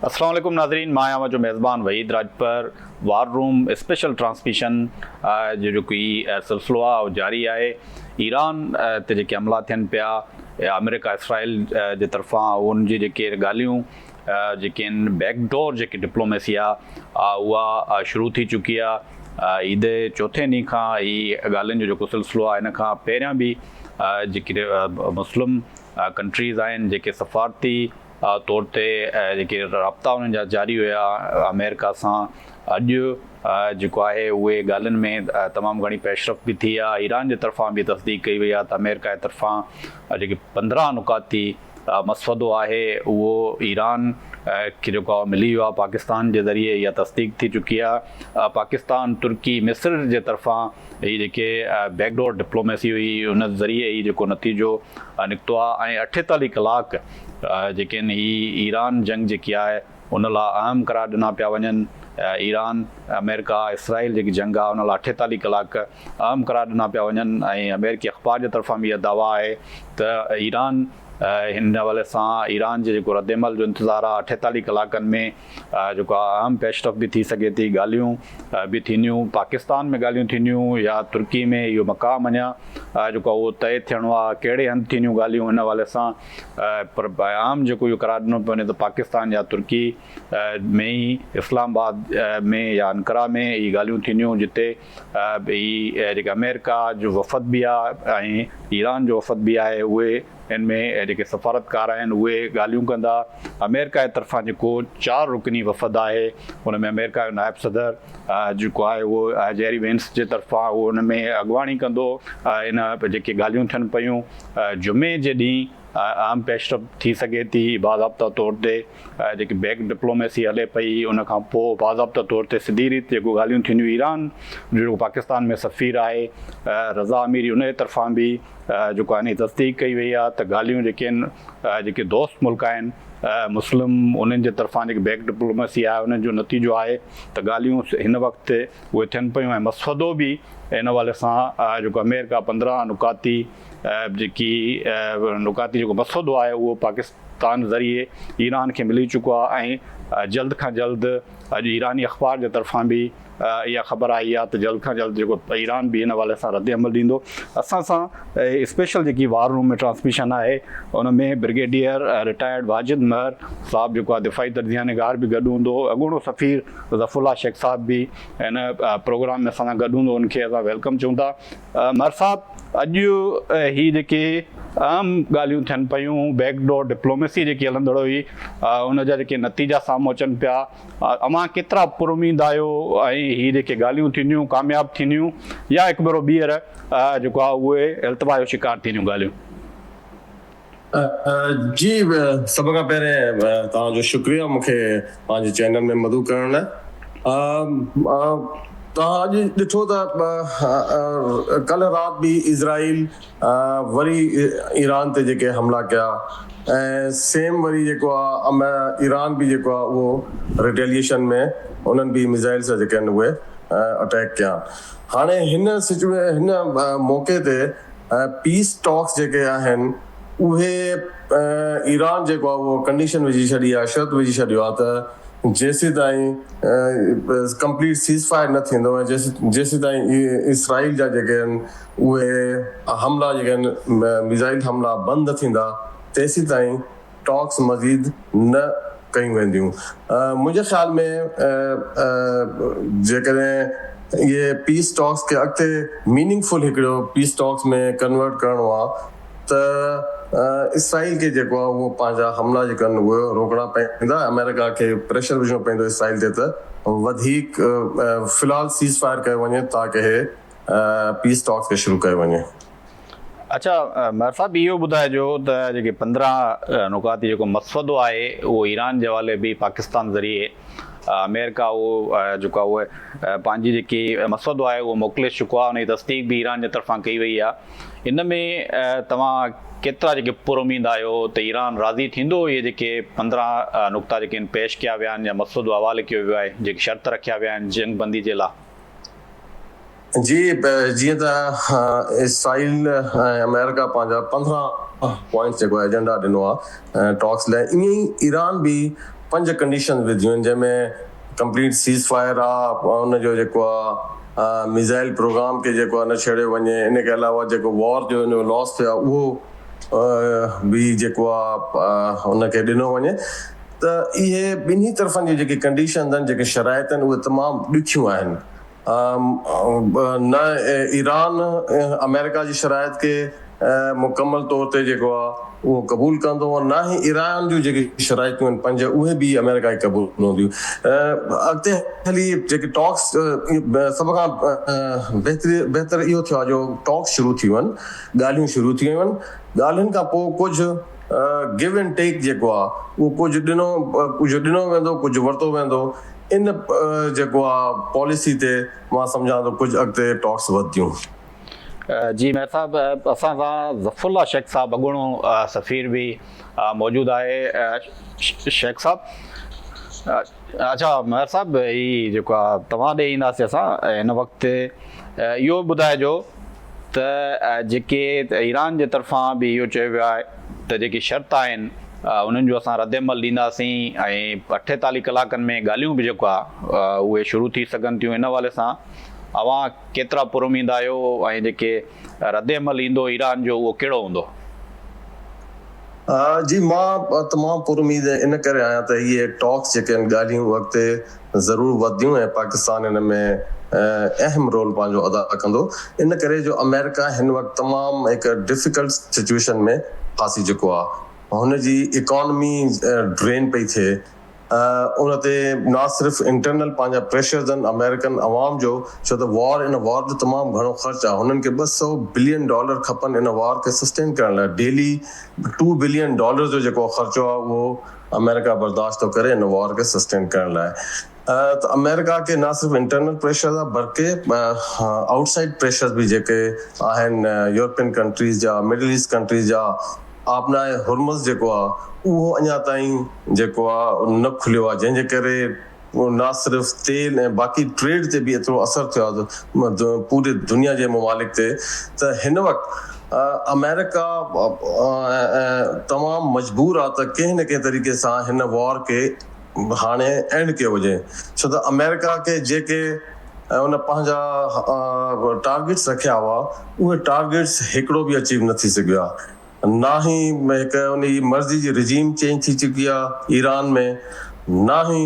अस्सलाम वालेकुम नाज़रीन, मां आहियां जो मेज़बान Waheed Rajpar. War room special transmission जो कोई सिलसिलो आहे उहो जारी आहे। ईरान ते जेके हमला थियनि पिया अमेरिका इसराइल जे तरफ़ां, उनजी जेके ॻाल्हियूं जेके आहिनि बैकडोर जेकी डिप्लोमेसी आहे उहा शुरू थी चुकी आहे। ईद चौथे ॾींहं खां हीअ ॻाल्हियुनि जो जेको सिलसिलो आहे, इन खां पहिरियां बि जेके मुस्लिम कंट्रीज़ आहिनि जेके सफ़ारती तौर ते जेके राब्ता उन्हनि जा जारी हुया अमेरिका सां, अॼु जेको आहे उहे ॻाल्हियुनि में तमामु घणी पेशरफ़ बि थी आहे। ईरान जे तरफ़ां बि तस्दीक कई वई आहे त अमेरिका जे तरफ़ां जेके 15 नुकाती मसवदो आहे उहो ईरान खे जेको आहे मिली वियो आहे पाकिस्तान जे ज़रिए, इहा तस्दीक थी चुकी आहे। पाकिस्तान, तुर्की, मिस्र जे तरफ़ां हीअ जेके बैकडोर डिप्लोमेसी हुई उन ज़रिए हीअ जेको नतीजो निकितो आहे। ऐं 48 कलाक जेके आहिनि ही ईरान जंग जेकी आहे उन लाइ अहम करार ॾिना पिया वञनि। ईरान अमेरिका इसराइल जेकी जंग आहे उन लाइ 48 कलाक अहम करार ॾिना पिया वञनि। ऐं अमेरिकी अख़बार जे तरफ़ां बि इहा दावा आहे त ईरान हिन हवाले सां ईरान जे जेको रद्दमल जो इंतज़ारु आहे 48 कलाकनि में जेको आहे अहम पेशरफ़ बि थी सघे थी। ॻाल्हियूं बि थींदियूं, पाकिस्तान में ॻाल्हियूं थींदियूं या तुर्की में इहो मक़ाम अञा जेको आहे उहो तय थियणो आहे, कहिड़े हंधि थींदियूं ॻाल्हियूं हिन हवाले सां। पर आम जेको इहो करार ॾिनो पियो वञे त पाकिस्तान या तुर्की में ई इस्लामाबाद में या अंकरा में इहे ॻाल्हियूं थींदियूं, जिते हीअ जेके अमेरिका जो वफ़द बि आहे ऐं ईरान जो वफ़द बि आहे, उहे हिन में जेके सफ़ारतकार आहिनि उहे ॻाल्हियूं कंदा। अमेरिका जे तरफ़ां जेको 4 रुकनी वफ़द आहे हुन में अमेरिका जो नायब सदर जेको आहे उहो जेरी वेंस जे तरफ़ां उहो हुन में अॻुवाणी कंदो। इन जेके ॻाल्हियूं थियनि पियूं जुमे जे ॾींहुं आम पेशरफ़ थी सघे थी बाज़ाब्ता तौर ते जेकी बैक डिप्लोमेसी हले पई, उन खां पोइ बाज़ाब्ता तौर ते सिधी रीति जेको ॻाल्हियूं थींदियूं। ईरान जेको पाकिस्तान में सफ़ीर आहे रज़ा अमीरी, उन जे तरफ़ां बि जेको आहे तस्दीक कई वई आहे त ॻाल्हियूं जेके आहिनि जेके दोस्त मुल्क आहिनि मुस्लिम, उन्हनि जे तरफ़ां जेकी बैक डिप्लोमेसी आहे उन्हनि जो नतीजो आहे त ॻाल्हियूं हिन वक़्तु उहे थियनि पियूं। ऐं मसवदो बि इन हवाले सां जेको अमेरिका 15 नुकाती जेकी नुकाती जेको मसवदो आहे उहो पाकिस्तान ज़रिए ईरान खे मिली चुको आहे। ऐं जल्द खां जल्द अॼु ईरानी अख़बार जे तरफ़ां बि इहा ख़बर आई आहे त जल्द खां जल्द जेको ईरान बि हिन हवाले सां रद्द अमल ॾींदो। असां सां स्पेशल जेकी वार रूम में ट्रांसमिशन आहे उन में ब्रिगेडियर रिटायर्ड वाजिद महर साहब जेको आहे दिफ़ाई तर्जुमानिगार बि गॾु हूंदो, अॻूणो सफ़ीर ज़फ़रुल्लाह शेख साहब बि हिन प्रोग्राम में असां सां गॾु हूंदो, उनखे असां वेलकम चऊं था। महर साहब, अॼु ही जेके अहम ॻाल्हियूं थियनि पियूं, बैकडोर डिप्लोमेसी जेकी हलंदड़ हुई उन जा जेके नतीजा साम्हूं अचनि पिया, अव्हां केतिरा पुरुमीद आहियो ऐं हीअ जेके ॻाल्हियूं थींदियूं कामयाबु थींदियूं या हिकु भेरो ॿीहर जेको आहे उहे इल्तिवा जो शिकार थींदियूं ॻाल्हियूं? जी, सभ खां पहिरें तव्हांजो शुक्रिया मूंखे पंहिंजे चैनल में मदू करण लाइ। तव्हां अॼु ॾिठो त कल्ह राति बि इज़राइल वरी ईरान ते जेके हमला कया ऐं सेम वरी जेको आहे ईरान बि जेको आहे उहो रिटेलिएशन में उन्हनि बि मिज़ाइल सां जेके आहिनि उहे अटैक कया। हाणे हिन मौक़े ते पीस टॉक्स जेके आहिनि उहे ईरान जेको आहे उहो कंडीशन विझी छॾी आहे, शर्त विझी छॾियो आहे त जेसीं ताईं कंप्लीट सीज़ फायर न थींदो ऐं जेसीं ताईं इसराइल जा जेके आहिनि उहे हमला जेके आहिनि मिज़ाइल हमला बंदि न थींदा तेसीं ताईं टॉक्स मज़ीद न कयूं वेंदियूं। मुंहिंजे ख़्याल में जेकॾहिं इहे पीस टॉक्स खे अॻिते मीनिंगफुल हिकिड़ो पीस टॉक्स में कन्वर्ट करिणो आहे त इसराइल खे जेको आहे उहो पंहिंजा हमला जेके आहिनि उहे रोकणा पवंदा। अमेरिका खे प्रेशर विझणो पवंदो इसराइल ते त वधीक फ़िलहाल सीज़ फायर कयो वञे ताकी हे पीस टॉक्स खे शुरू कयो वञे। अच्छा महर साहब, इहो ॿुधाइजो त जेके 15 नुकाती जेको मसवदो आहे उहो ईरान जे हवाले बि पाकिस्तान ज़रिए अमेरिका उहो जेको आहे उहे पंहिंजी जेकी मसवदो आहे उहो मोकिले चुको आहे, उन जी तस्दीक बि ईरान जे तरफ़ां कई वई आहे। इन में तव्हां केतिरा जेके पुरुमीद आहियो त ईरान राज़ी थींदो इहे जेके 15 नुक़्ता जेके पेश कया विया आहिनि या मसवदो हवाले कयो वियो आहे, जेके शर्त रखिया विया आहिनि जंग बंदी जे लाइ? जी, जीअं त इसराइल ऐं अमेरिका पंहिंजा 15 पॉइंट्स जेको एजेंडा ॾिनो आहे टॉक्स लाइ, ईअं ई ईरान बि 5 कंडीशन विधियूं आहिनि जंहिंमें कंप्लीट सीज़ फायर आहे, उनजो जेको आहे मिज़ाइल प्रोग्राम खे जेको आहे न छेड़ियो वञे, इन के अलावा जेको वॉर जो हिन लॉस थियो आहे उहो बि जेको आहे उनखे ॾिनो वञे। त इहे ॿिन्ही तरफ़नि जी जेकी कंडीशन आहिनि, जेके शराइत आहिनि, उहे तमामु ॾुखियूं आहिनि। न ईरान अमेरिका जी शराइत खे मुकमल तौर ते जेको आहे उहो क़बूल कंदो, न ई ईरान जूं जेके शराइतूं आहिनि 5 उहे बि अमेरिका खे क़बूल न हूंदियूं। अॻिते हली जेके टॉक्स, सभ खां बहितर इहो थियो आहे जो टॉक्स शुरू थियूं आहिनि, ॻाल्हियूं शुरू थी वियूं आहिनि। ॻाल्हियुनि खां पोइ कुझु गिव एंड टेक जेको आहे उहो कुझु ॾिनो वेंदो, कुझु वरितो वेंदो। इन जेको आहे पॉलिसी ते मां सम्झां थो कुझु अॻिते टॉक्स वधियूं। जी मेयर साहब, असां सां ज़फ़रुल्लाह शेख साहब अॻूणो सफ़ीर बि मौजूदु आहे। शेख साहब, अच्छा मेयर साहब, ही जेको आहे तव्हां ॾे ईंदासीं असां हिन वक़्तु इहो ॿुधाइजो त जेके ईरान जे तरफ़ां बि इहो चयो वियो आहे त जेकी शर्त आहिनि उन्हनि जो असां रद्दमल ॾींदासीं ऐं 48 कलाकनि में ॻाल्हियूं बि जेको आहे उहे शुरू थी सघनि थियूं। इन हवाले सां अवां केतिरा पुरुमीद आहियो ऐं जेके रद्दमल ईंदो ईरान जो उहो कहिड़ो हूंदो? जी मां तमामु पुरुमीद इन करे आहियां त इहे टॉक्स जेके आहिनि, ॻाल्हियूं अॻिते ज़रूरु वधियूं ऐं पाकिस्तान हिन में अहम रोल पंहिंजो अदा कंदो। इन करे जो अमेरिका हिन वक़्तु तमामु हिकु डिफिकल्ट सिचुएशन में फासी चुको आहे। हुनजी इकॉनमी ड्रेन पई थिए, उन ते न सिर्फ़ु इंटरनल पंहिंजा प्रेशर्स आहिनि अमेरिकन अवाम जो, छो त इन वॉर जो तमामु घणो ख़र्चु आहे। हुननि खे $200 बिलियन खपनि इन वॉर खे सस्टेन करण लाइ। डेली $2 बिलियन जो जेको ख़र्चो आहे उहो अमेरिका बर्दाश्त थो करे इन वॉर खे सस्टेन करण लाइ। त अमेरिका खे न सिर्फ़ु इंटरनल प्रेशर आहे बल्कि आउटसाइड प्रेशर्स बि जेके आहिनि यूरोपियन कंट्रीज़ जा, मिडल ईस्ट कंट्रीज़ जा, आपनाए हुर्मुज़ जेको आहे उहो अञा ताईं जेको आहे न खुलियो आहे, जंहिंजे करे न सिर्फ़ु तेल ऐं बाक़ी ट्रेड ते बि एतिरो असरु थियो आहे पूरी दुनिया जे ममालिक ते। त हिन वक़्तु अमेरिका तमामु मजबूर आहे त कंहिं न कंहिं तरीक़े सां हिन वॉर खे हाणे एंड कयो वञे, छो त अमेरिका खे जेके उन पंहिंजा टारगेट्स रखिया हुआ उहे टारगेट्स हिकिड़ो बि अचीव न थी सघियो आहे। ना ही हिकु उन जी मर्ज़ी जी रिजीम चेंज थी चुकी आहे ईरान में, ना ही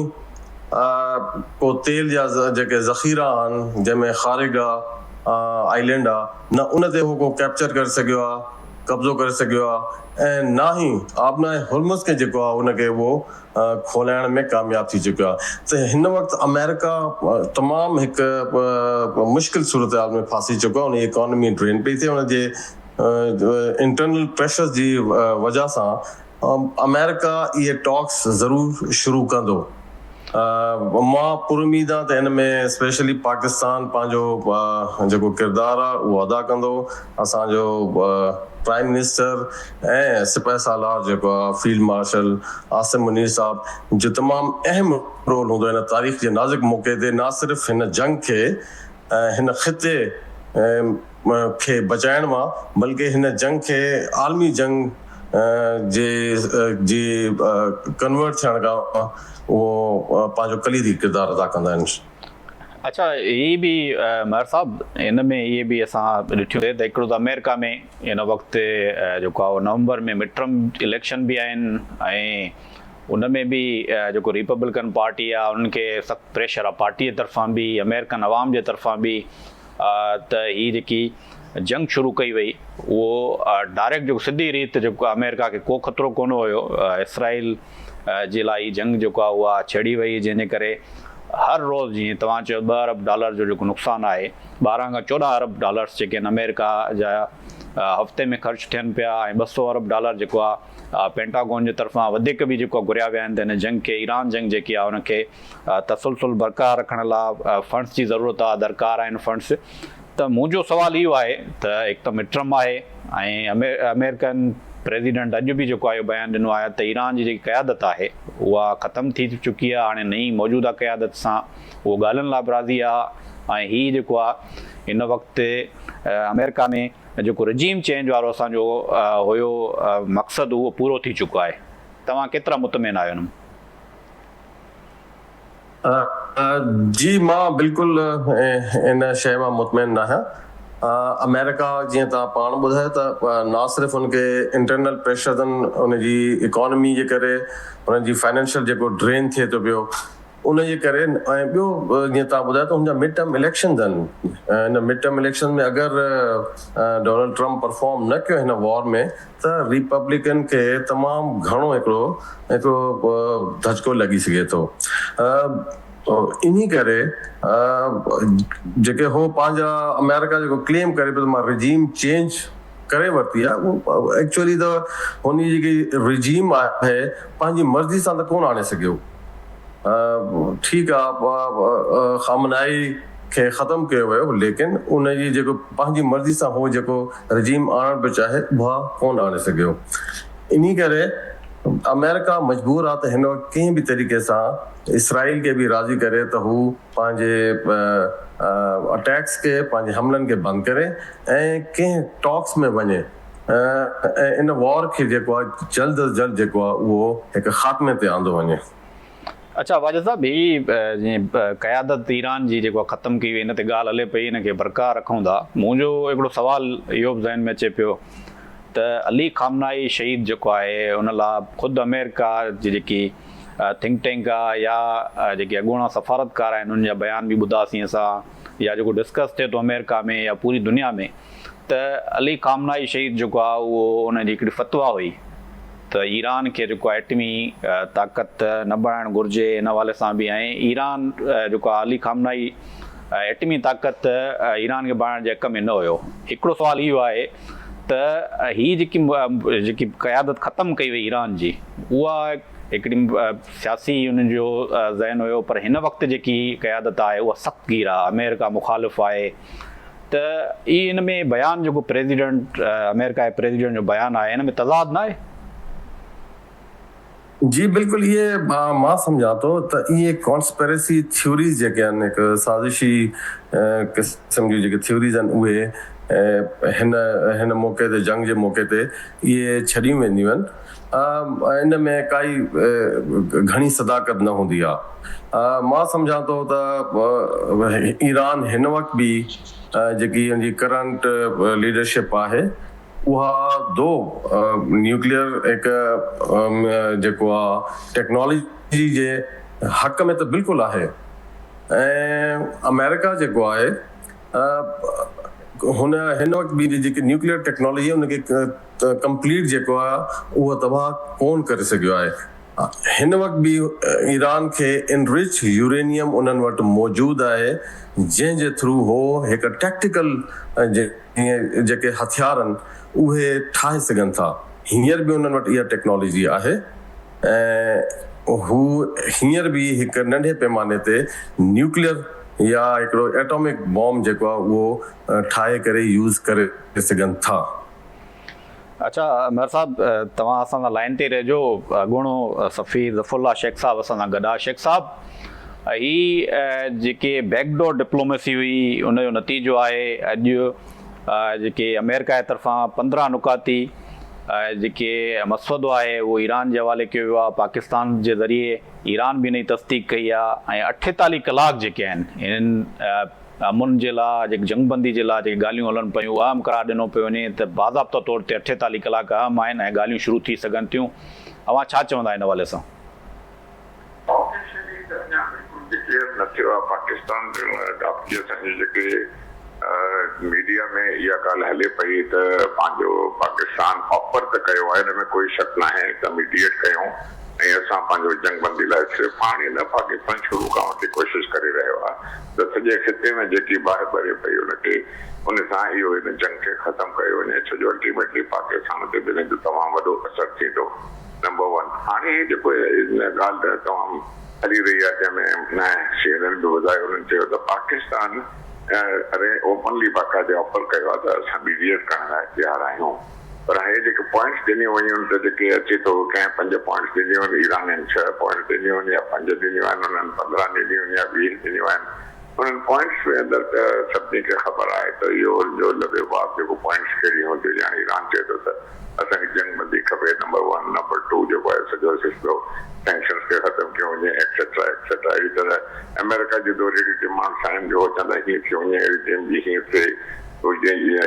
को तेल जा जेके ज़ख़ीरा आहिनि जंहिंमें ख़ारिगा आइलैंड आहे, न उन ते उहो को कैप्चर करे सघियो आहे, कब्ज़ो करे सघियो आहे, ऐं ना ही आबनाए हुर्मुज़ खे जेको आहे उनखे उहो खोलाइण में कामयाब थी चुकियो आहे। त हिन वक़्तु अमेरिका तमामु हिकु मुश्किल सूरत हाल में फासी चुको आहे। उन जी इकॉनमी ड्रेन पई थिए, उनजे इंटरनल प्रेशर्स जी वजह सां अमेरिका इहे टॉक्स ज़रूरु शुरू कंदो। मां पुरुमीद आहे त हिन में स्पेशली पाकिस्तान पंहिंजो जेको किरदारु आहे उहो अदा कंदो। असांजो प्राइम मिनिस्टर ऐं सिपाही सालार जेको आहे फील्ड मार्शल आसिम मुनीर साहब जो तमामु अहम रोल हूंदो हिन तारीख़ जे नाज़ुक मौक़े ते, न सिर्फ़ु हिन जंग खे हिन ख़िते खे बचाइण मां, बल्कि हिन जंग खे आलमी जंग जे कन्वर्ट थियण खां उहो पंहिंजो कलीदी किरदारु अदा कंदा आहिनि। अच्छा, ये भी मेयर साहब इन में ये भी असां ॾिठियूं त हिकिड़ो त अमेरिका में हिन वक़्तु जेको आहे नवंबर में मिड टर्म इलेक्शन बि आहिनि ऐं उन में बि जेको रिपब्लिकन पार्टी आहे उन्हनि खे सख़्तु प्रेशर आहे पार्टी जे तरफ़ां बि, अमेरिकन अवाम जे तरफ़ां बि, त हीअ जेकी जंग शुरू कई वई उहो डायरेक्ट जेको सिधी रीति जेको अमेरिका खे को ख़तरो कोन हुयो, इसराइल जे लाइ जंग जेको आहे उहा छेड़ी वई, जंहिंजे करे हर रोज़ जीअं तव्हां चयो $2 अरब जो जेको नुक़सानु आहे, 12 खां 14 अरब डॉलर्स जेके आहिनि अमेरिका जा हफ़्ते में ख़र्चु थियनि पिया, ऐं $200 अरब जेको आहे पेंटागोन जे तरफ़ां वधीक बि जेको घुरिया विया आहिनि। त हिन जंग खे, ईरान जंग जेकी आहे उनखे तसलसल बरक़रार रखण लाइ फंड्स जी ज़रूरत आहे, दरकार आहिनि फंड्स। त मुंहिंजो सुवालु इहो आहे त हिकु त मिड टर्म आहे ऐं अमेरिकन प्रेसिडेंट अॼु बि जेको आहे बयानु ॾिनो आहे त ईरान जी जेकी क़यादत आहे उहा ख़तमु थी चुकी आहे, हाणे नई मौजूदा क़यादत सां उहो ॻाल्हियुनि लाइ बि राज़ी आहे। ऐं हीअ जेको आहे इन वक़्तु अमेरिका में जेको रिजीम चेंज वारो असांजो हुयो मक़सदु, उहो पूरो थी चुको आहे। तव्हां केतिरा मुतमिन आहियो? जी मां बिल्कुलु इन शइ मां मुतमिन न आहियां। अमेरिका जीअं तव्हां पाण ॿुधायो त ना सिर्फ़ु उनखे इंटरनल प्रेशर अथनि उनजी इकोनॉमी जे करे, उनजी फाइनेंशियल जेको ड्रेन थिए थो पियो उन जे करे, ऐं ॿियो जीअं तव्हां ॿुधायो त हुनजा मिड टर्म इलेक्शन्स आहिनि। इन मिड टर्म इलेक्शन में अगरि डोनाल्ड ट्रम्प परफॉर्म न कयो हिन वॉर में त रिपब्लिकन खे तमामु घणो हिकिड़ो धचको लॻी सघे थो। इन्ही करे जेके हो पंहिंजा अमेरिका जेको क्लेम करे पियो त मां रिजीम चेंज करे वरिती आहे, उहो एक्चुअली त हुन जेकी रिजीम आहे पंहिंजी मर्ज़ी सां त कोन आणे सघियो। ठीकु आहे, ख़ामनाई खे ख़तमु कयो वियो, लेकिन उनजी जेको पंहिंजी मर्ज़ी सां हो जेको रिजीम आणणु पियो चाहे उहा कोन आणे सघियो। इन्ही करे अमेरिका मजबूर आहे त हिन वक़्तु कंहिं बि तरीक़े सां इसराइल खे बि राज़ी करे त हू पंहिंजे अटैक्स खे, पंहिंजे हमलनि खे बंदि करे ऐं कंहिं टॉक्स में वञे ऐं इन वॉर खे जेको आहे जल्द अज़ जल्द जेको आहे उहो हिकु ख़ात्मे ते आंदो वञे। अच्छा वाजिद साहब, ही जीअं क़यादत ईरान जी जेको ख़तमु कई वई, हिन ते ॻाल्हि हले पई, हिनखे बरक़रार रखूं था। मुंहिंजो हिकिड़ो सुवालु इहो बि ज़हन में अचे पियो त अली ख़ामनाई शहीद जेको आहे उन लाइ ख़ुदि अमेरिका जी जेकी थिंक टैंक आहे या जेके अॻूणा सफ़ारतकार आहिनि उन जा बयान बि ॿुधासीं असां, या जेको डिस्कस थिए थो अमेरिका में या पूरी दुनिया में, त अली ख़ामनाई शहीद जेको आहे उहो उनजी हिकिड़ी फ़तवा हुई त ईरान खे जेको आहे एटमी ताक़त न बणाइणु घुरिजे। इन हवाले सां बि ऐं ईरान जेको आहे अली ख़ामनाई एटमी ताक़त ईरान खे बणाइण जे हक़ में न हुयो। हिकिड़ो सुवालु इहो आहे त ही जेकी क़यादत ख़तमु कई वई ईरान जी, उहा हिकिड़ी सियासी उन्हनि जो ज़हन हुयो, पर हिन वक़्तु जेकी क़यादत आहे उहा सख़्तगीर आहे, अमेरिका मुखालिफ़ आहे। त हिन में बयानु जेको प्रेसिडेंट अमेरिका जे प्रेसिडेंट जो बयानु आहे, हिन में तज़ाद न आहे? जी बिल्कुलु, इहे मां सम्झां थो त इहे कॉन्स्पिरेसी थ्योरीज़ जेके आहिनि, हिकु साज़िशी क़िस्म जूं जेके थ्योरीज़ आहिनि, उहे हिन मौक़े ते, जंग जे मौक़े ते इहे छॾियूं वेंदियूं आहिनि। इन में काई घणी सदाकत न हूंदी आहे। मां सम्झां थो त ईरान हिन वक़्तु बि जेकी हुनजी करंट लीडरशिप आहे उहा दो न्यूक्लियर हिकु जेको आहे टेक्नोलॉजी जे हक़ में त बिल्कुलु आहे। ऐं अमेरिका जेको आहे हिन वक़्तु बि जेकी न्यूक्लियर टेक्नोलॉजी आहे उनखे कंप्लीट जेको आहे उहो तबाह कोन करे सघियो आहे। हिन वक़्तु बि ईरान खे इनरिच यूरेनियम उन्हनि वटि मौजूदु आहे, जंहिंजे थ्रू हो हिकु टैक्टिकल जेके हथियार आहिनि उहे ठाहे सघनि था। हींअर बि उन्हनि वटि इहा टेक्नोलॉजी आहे ऐं हू हींअर बि हिकु नंढे पैमाने ते न्यूक्लियर या हिकिड़ो एटॉमिक बॉम्ब जेको आहे उहो ठाहे करे यूज़ करे सघनि था। अच्छा मेहर साहब, तव्हां असां सां लाइन ते रहिजो। अॻूणो सफ़ीर ज़फ़रुल्लाह शेख साहब असां सां गॾु आहे। शेख साहब, ही जेके बैकडोर डिप्लोमेसी हुई उनजो नतीजो आहे अॼु जेके अमेरिका जे तरफ़ां 15 नुकाती जेके मसवदो आहे उहो ईरान जे हवाले कयो वियो आहे। पाकिस्तान जे ज़रिए ईरान बि हिन जी तस्दीक कई आहे ऐं 48 कलाक जेके आहिनि हिननि अमुन जे लाइ, जेके जंगबंदी जे लाइ जेके ॻाल्हियूं हलनि पियूं अहम करार ॾिनो पियो वञे त बाज़ाब्ता तौर ते 48 कलाक अहम आहिनि ऐं ॻाल्हियूं शुरू थी सघनि थियूं। अवां छा चवंदा हिन हवाले सां? न थियो आहे पाकिस्तान जेके मीडिया में इहा ॻाल्हि हले पई त पंहिंजो पाकिस्तान ऑफर त कयो आहे, हिन में कोई शक न आहे त मीडिएट कयूं ऐं असां पंहिंजो जंगबंदी लाइ सिर्फ़ु पाण ई न, पाकिस्तान शुरू खां वठी कोशिशि करे रहियो आहे त सॼे खिते में जेकी बाहि भरे पई उनखे उन सां इहो हिन जंग खे ख़तमु कयो वञे, छो जो अल्टीमेटली पाकिस्तान ते ॿिन्हिनि जो तमामु वॾो असरु थींदो। नंबर 1। हाणे जेको इन ॻाल्हि तमामु हली रही आहे जंहिंमें CNN बि ॿुधायो, उन्हनि चयो त पाकिस्तान अरे ओपनली बाक़ाइदे ऑफर कयो आहे त असां मीडिएट करण लाइ तयारु आहियूं। पर हे जेके पॉइंट्स ॾिनियूं वयूं त जेके अचे थो कंहिं 5 पॉइंट्स ॾिनियूं आहिनि, ईरान आहिनि 6 पॉइंट्स ॾिनियूं आहिनि या 5 ॾिनियूं आहिनि, उन्हनि 15 ॾिनियूं आहिनि या 20 ॾिनियूं आहिनि, उन पॉइंट्स में अंदर सभिनी खे ख़बर आहे त इहो जो लॻे बाप जेको पॉइंट्स कहिड़ी हूंदी यानी ईरान चए थो त असांखे जंग बंदी खपे, नंबर 1, नंबर 2 जेको आहे सॼो सिलसिलो सैंक्शन्स खे ख़तम कयो वञे एक्सेट्रा एक्सेट्रा। अहिड़ी तरह अमेरिका जी दोहरी डिमांड्स आहिनि जो चवंदा हीअं थियो वञे, एटीएम जी हीअं थिए,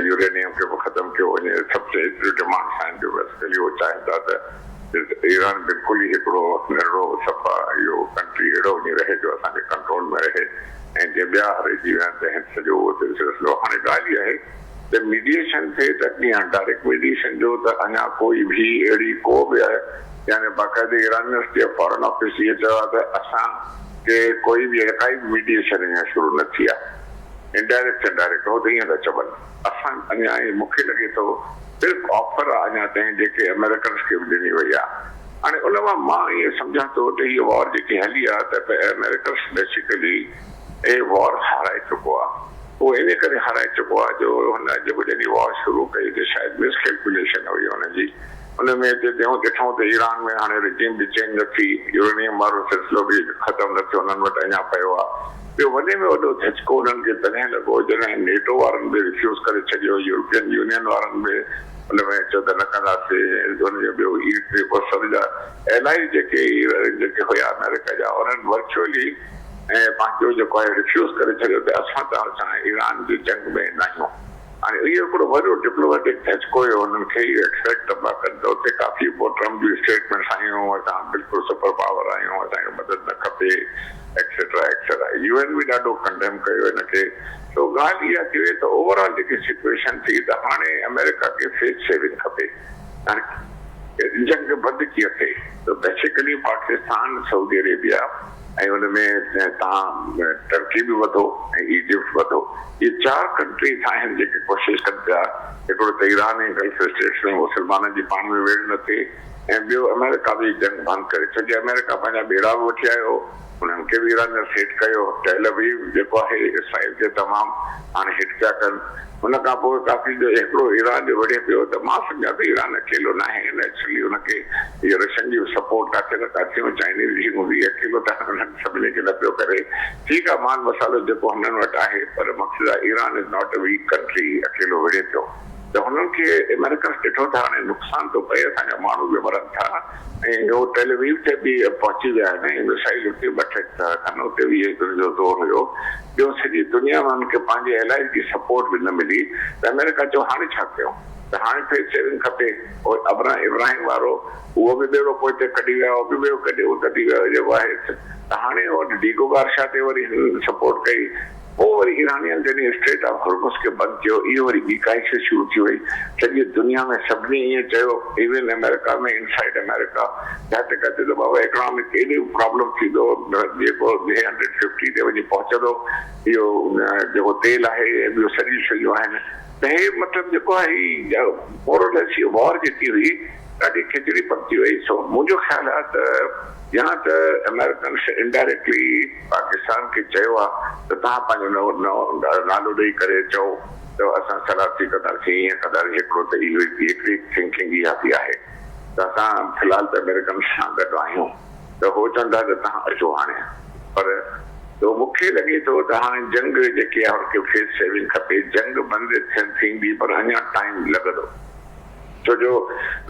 यूरेनियम खे बि ख़तम कयो वञे, सभु एतिरियूं डिमांड्स आहिनि जो बेसिकली उहो चाहिनि था त ईरान बिल्कुलु ई हिकिड़ो निरो सफ़ा इहो कंट्री अहिड़ो वञी रहे जो असांजे कंट्रोल में रहे ऐं जे ॿिया हरिजी विया आहिनि त सॼो सिलसिलो। हाणे ॻाल्हि इहा आहे त मीडिएशन थिए त कीअं डायरेक्ट मीडिएशन जो त अञा कोई बि अहिड़ी को बि आहे यानी बाक़ाइदे ईरानियंस जे फॉरेन ऑफिस इहे चयो आहे त असांखे कोई बि काई बि मीडिएशन अञा शुरू न थी आहे, इनडायरेक्ट इनडायरेक्ट हो त ईअं था चवनि। असां अञा मूंखे लॻे थो सिर्फ़ु ऑफर आहे अञा ताईं जेके अमेरिकन्स खे बि ॾिनी वई आहे। हाणे उन मां ईअं सम्झां थो त हीअ वॉर जेकी हली आहे त अमेरिकन्स बेसिकली हे वॉर हाराए चुको आहे। उहो इन करे हाराए चुको आहे जो हुन जेको जॾहिं वॉर शुरू कई त शायदि मिसकैलकुलेशन हुई हुनजी। उनमें ॾिठूं त ईरान में हाणे रिजीम बि चेंज न थी, यूरेनियम वारो सिलसिलो बि ख़तमु न थियो, उन्हनि वटि अञा पियो आहे। ॿियो वॾे में वॾो झचको उन्हनि खे तॾहिं लॻो जॾहिं नेटो वारनि बि रिफ्यूज़ करे छॾियो, यूरोपियन यूनियन वारनि बि उनमें चयो त न कंदासीं। हुनजो ॿियो सर जा इलाही जेके हुया अमेरिका जा उन्हनि वर्चुअली ऐं पंहिंजो जेको आहे रिफ्यूज़ करे छॾियो त असां त ईरान जी जंग में न आहियूं। हाणे इहो हिकिड़ो वॾो डिप्लोमेटिक झचको हुयो हुननि खे इहो एक्सपेक्ट था कनि त उते काफ़ी पोइ ट्रम्प जी स्टेटमेंट्स आयूं, असां बिल्कुलु सुपर पावर आहियूं, असांखे मदद न खपे एक्सेट्रा एक्सेट्रा। यूएन बि ॾाढो कंडेम कयो हिनखे। तो ॻाल्हि इहा थी वई त ओवरऑल जेकी सिचुएशन थी त हाणे अमेरिका खे फेस सेविंग खपे। हाणे जंग बंदि कीअं थिए त बेसिकली पाकिस्तान, सऊदी अरेबिया ऐं हुनमें तव्हां टर्की बि वधो ऐं इजिप्ट वधो, इहे 4 कंट्रीज़ आहिनि जेके कोशिशि कनि पिया हिकिड़ो त ईरान ऐं गल्फ स्टेट्स में मुस्लमाननि जी पाण में वेड़ न थिए ऐं ॿियो अमेरिका बि जंग बंदि करे। छो जो अमेरिका पंहिंजा बेड़ा बि वठी आयो, उन्हनि खे बि ईरान हिट कयो, टेल अवीव जेको आहे इसराइल खे तमामु हाणे हिट पिया कनि। हुन खां पोइ काफ़ी जो हिकिड़ो ईरान जो वॾे पियो त मां सम्झां थो ईरान अकेलो न आहे, एक्चुअली हुनखे इहो रशियन जी सपोर्ट काथे न काथे चाइनीज़ जी हूंदी, अकेलो त सभिनी खे न पियो करे। ठीकु आहे, माल मसालो जेको हुननि वटि आहे, पर मक़सदु आहे Iran is not a weak country, अकेलो विढ़े पियो त हुननि खे अमेरिकन्स ॾिठो था हाणे नुक़सान थो पए, असांजा माण्हू बि मरनि था ऐं उहो टेल अवीव ते बि पहुची विया आहिनि ऐं मिसाइल उते ॿ टे खनि, उते बि जो ज़ोर हुयो। ॿियो सॼी दुनिया में हुनखे पंहिंजे एलाइज़ जी सपोर्ट बि न मिली त अमेरिका चयो हाणे छा कयूं, त हाणे फेस सेविंग खपे। इब्राहिम वारो उहो बि ॿेड़ो पोइ हिते कढी विया, उहो बि ॿियो कढी वियो जेको आहे त हाणे उहो डीगो बादशाह ते वरी सपोर्ट कई। पोइ वरी ईरानियन जॾहिं स्ट्रेट ऑफ हॉर्मुज़ खे बंदि कयो, इहो वरी ॿी क्राइसिस शुरू थी वई। सॼी दुनिया में सभिनी ईअं चयो, इवन अमेरिका में इनसाइड अमेरिका, जिते किथे त बाबा इकोनॉमिक एॾी प्रॉब्लम थींदो जेको 150 ते वञी पहुचंदो इहो जेको तेल आहे, ॿियो सॼी शयूं आहिनि। त हे मतिलबु जेको आहे मोरलेस इहो वॉर जेकी हुई ॾाढी खिचड़ी पकिजी वई। सो मुंहिंजो ख़्यालु आहे त या त अमेरिकन्स इनडायरेक्टली पाकिस्तान खे चयो आहे त तव्हां पंहिंजो नालो ॾेई करे चओ त असां सलाती कंदासीं, ईअं कंदासीं। हिकिड़ो त इहो हिकिड़ी थिंकिंग इहा बि आहे त असां फ़िलहालु त अमेरिकन्स सां गॾु आहियूं, त हो चवंदा त तव्हां अचो हाणे। पर तो मूंखे लॻे थो त हाणे जंग जेकी आहे हुनखे फेस सेविंग खपे। जंग बंदि थींदी पर अञा टाइम लॻंदो, छो जो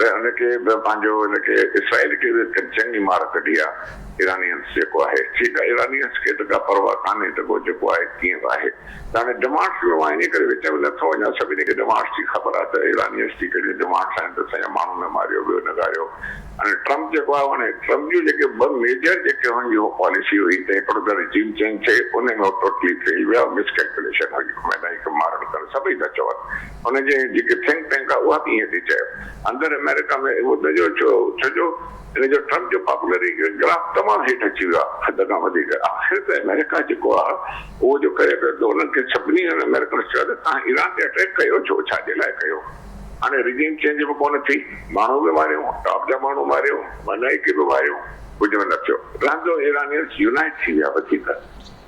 हुनखे पंहिंजो हुनखे इसराइल खे चङी मार कढी आहे ईरानियंस जेको आहे। ठीकु आहे, ईरानियंस खे त का परवाह कान्हे त को जेको आहे कीअं बि आहे। त हाणे डिमांड्स में मां इन करे विच में नथो वञा, सभिनी खे डिमांड्स जी ख़बर आहे त ईरानियंस जी कहिड़ी डिमांड्स आहिनि त असांजा माण्हू न मारियो, ॿियो न ॻारियो। हाणे ट्रम्प जेको आहे, हाणे ट्रम्प जूं जेके 2 मेजर जेके हुनजी पॉलिसी हुई त हिकिड़ो त रिजीम चेंज थिए, उन में टोटली फेल विया, मिसकैलकुलेशन हुई, मैदानी खे मारणु करणु सभई था चवनि। हुनजे जेके थिंक टैंक आहे उहा बि ईअं थी चए अंदरि अमेरिका में उनजो छो जो हिनजो ट्रम्प जो पॉपुलरिटी ग्राफ तमामु हेठि अची वियो आहे हद खां वधीक। आख़िर त अमेरिका जेको आहे उहो जो करे पियो त उन्हनि खे सभिनी अमेरिकन्स चयो त तव्हां ईरान ते अटैक कयो, छो छाजे लाइ कयो। हाणे रिजीम चेंज बि कोन थी, माण्हू बि मारियूं, टॉप जा माण्हू मारियूं, मनाई खे बि मारियूं, कुझु बि न थियो। रहंदो ईरानियंस यूनाइट थी विया वधीक।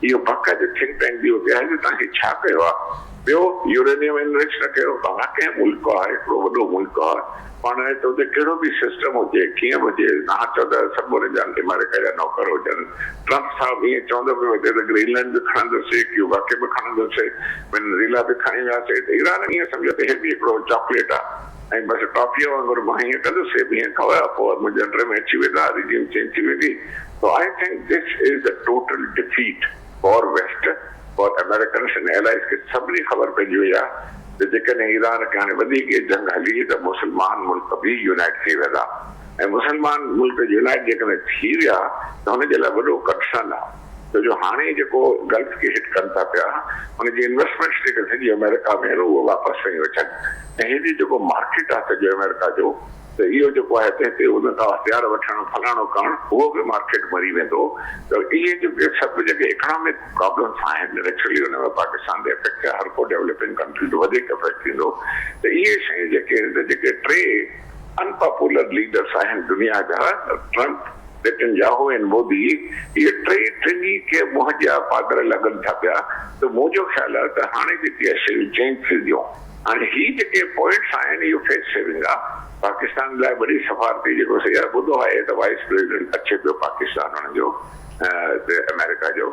इहो बाक़ाइदे थिंक टैंक बि हुते आहे त तव्हांखे छा कयो आहे ॿियो यूरेनियम एनरिच न कयो तव्हां कंहिं मुल्क आहे हिकिड़ो वॾो मुल्क आहे पाण त हुते कहिड़ो बि सिस्टम हुजे कीअं बि हुजे तव्हां चओ त सभु अमेरिका जा नौकर हुजनि ट्रम्प साहिबु ईअं चवंदो पियो हिते त ग्रीनलैंड बि खणंदुसि क्यूबा खे बि खणंदुसि वेनेज़ुएला बि खणी वियासीं त ईरान ईअं सम्झो त हे बि हिकिड़ो चॉकलेट आहे ऐं बसि टॉफीअ वांगुरु मां हीअं कंदुसि बि हीअं खवाया पोइ मुंहिंजे अंडर में अची वेंदा रिजीम चेंज थी वेंदी so I think this is a total defeat for west for Americans and allies खे सभिनी ख़बर पइजी वई आहे त जेकॾहिं ईरान खे हाणे वधीक जंग हली त मुस्लमान मुल्क बि यूनाइट थी वेंदा ऐं मुस्लमान मुल्क यूनाइट जेकॾहिं थी विया त हुनजे लाइ वॾो कंसर्न आहे छो जो हाणे जेको गल्फ खे हिट कनि था पिया हुनजी इन्वेस्टमेंट्स जेके सॼी अमेरिका में उहो वापसि खणी अचनि ऐं हेॾी जेको मार्केट आहे सॼो अमेरिका जो त इहो जेको आहे हिते हुन खां हथियार वठणु फलाणो करणु उहो बि मार्केट मरी वेंदो त इहे जेके सभु जेके इकनॉमिक प्रॉब्लम्स आहिनि नेचुरली हुन में पाकिस्तान ते इफेक्ट आहे हर को डेवलपिंग कंट्री जो वधीक इफेक्ट थींदो त इहे शयूं जेके टे अनपॉपुलर लीडर्स आहिनि दुनिया जा ट्रम्प नेतन्याहू ऐं मोदी इहे टिनी खे मुंहं जा पादर लॻनि था पिया त मुंहिंजो ख़्यालु आहे त हाणे जेके शयूं चेंज थींदियूं हाणे ही जेके पॉइंट्स आहिनि इहो फेस सेविंग आहे पाकिस्तान लाइ वॾी सफ़ारती जेको सही आहे ॿुधो आहे त वाइस प्रेसिडेंट अचे पियो पाकिस्तान हुन जो अमेरिका जो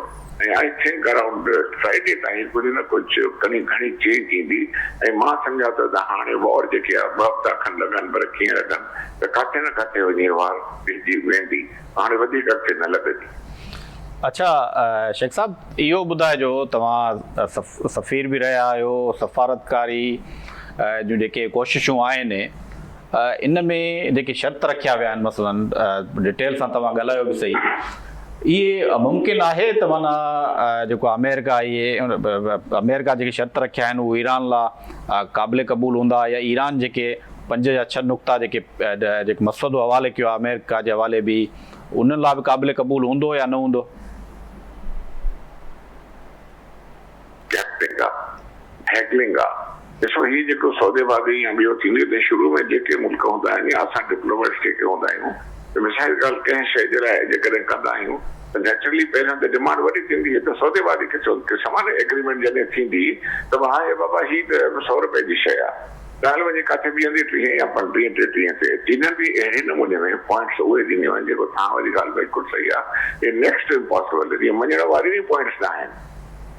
ऐं आई थिंक अराउंड फ्राइडे ताईं कुझु न कुझु घणी चेंज ईंदी ऐं मां सम्झां थो त हाणे वॉर जेके आहे 2 हफ़्ता खनि लॻनि पर कीअं लॻनि त किथे न किथे वञी वार पइजी वेंदी हाणे वधीक अॻिते न लॻंदी अच्छा शेख साहब इहो ॿुधाइजो तव्हां सफ़ीर बि रहिया आहियो सफ़ारतकारी जूं जेके कोशिशूं आहिनि इन में जेके शर्त रखिया विया आहिनि मसलन डिटेल सां तव्हां ॻाल्हायो बि सही इहे मुमकिन आहे त माना जेको अमेरिका अमेरिका जेके शर्त रखिया आहिनि उहे ईरान लाइ क़ाबिल क़बूल हूंदा या ईरान जेके 5 या 6 नुक़्ता जेके मसइलो हवाले कयो आहे अमेरिका जे हवाले बि उन्हनि लाइ बि क़ाबिल क़बूल हूंदो या न हूंदो ॾिसो हीउ जेको सौदेबाज़ी या ॿियो थींदी त शुरू में जेके मुल्क हूंदा आहिनि या असां डिप्लोमेट्स जेके हूंदा आहियूं त मिसाल ॻाल्हि कंहिं शइ जे लाइ जेकॾहिं कंदा आहियूं त नेचुरली पहिरियों त डिमांड वॾी थींदी त सौदेबाज़ी खे समान एग्रीमेंट जॾहिं थींदी त हाणे बाबा हीअ त 100 रुपए जी शइ आहे ॻाल्हि वञी किथे बीहंदी 30 या 35 33 ते जिन्हनि बि अहिड़े नमूने में पॉइंट्स उहे ॾिनियूं आहिनि जेको तव्हां वारी ॻाल्हि बिल्कुलु सही आहे इहे नेक्स्ट इम्पॉसिबल इहे मञण वारी बि पॉइंट्स न आहिनि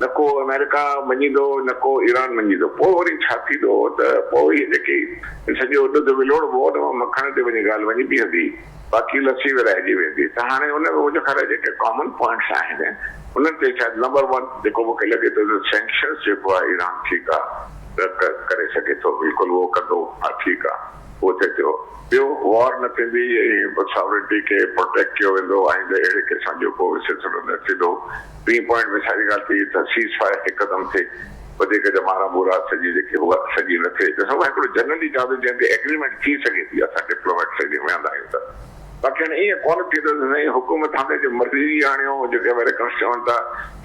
न को अमेरिका मञींदो न को ईरान मञींदो पोइ वरी छा थींदो त पोइ इहे जेके सॼो ॾुध विलोड़बो हुन मां मखण ते वञी ॻाल्हि वञी बीहंदी बाक़ी लस्सी विराइजी वेंदी त हाणे हुन में मुंहिंजो ख़्यालु आहे जेके कॉमन पॉइंट्स आहिनि उन्हनि ते शायदि नंबर 1 जेको मूंखे लॻे थो त सैंक्शन्स जेको आहे ईरान ठीकु आहे करे सघे थो बिल्कुलु उहो कंदो हा ठीकु आहे उहो थिए थो ॿियो वॉर न थींदी सॉवरेनिटी खे प्रोटेक्ट कयो वेंदो ऐं अहिड़े क़िस्म जो को सिलसिलो न थींदो 3 पॉइंट में सारी ॻाल्हि थी त सीज़ फायर हिकदमि थिए वधीक जो मारा बुरा सॼी जेकी उहा सॼी न थिए ॾिसो हिकिड़ो जनरली चवंदो जंहिंते एग्रीमेंट थी सघे थी असां डिप्लोमेट सॼी वेहंदा आहियूं त बाक़ी हाणे ईअं कोन थींदो त साईं हुकूमत हाणे जो मर्ज़ी आणियो जेके अमेरिकन्स चवनि था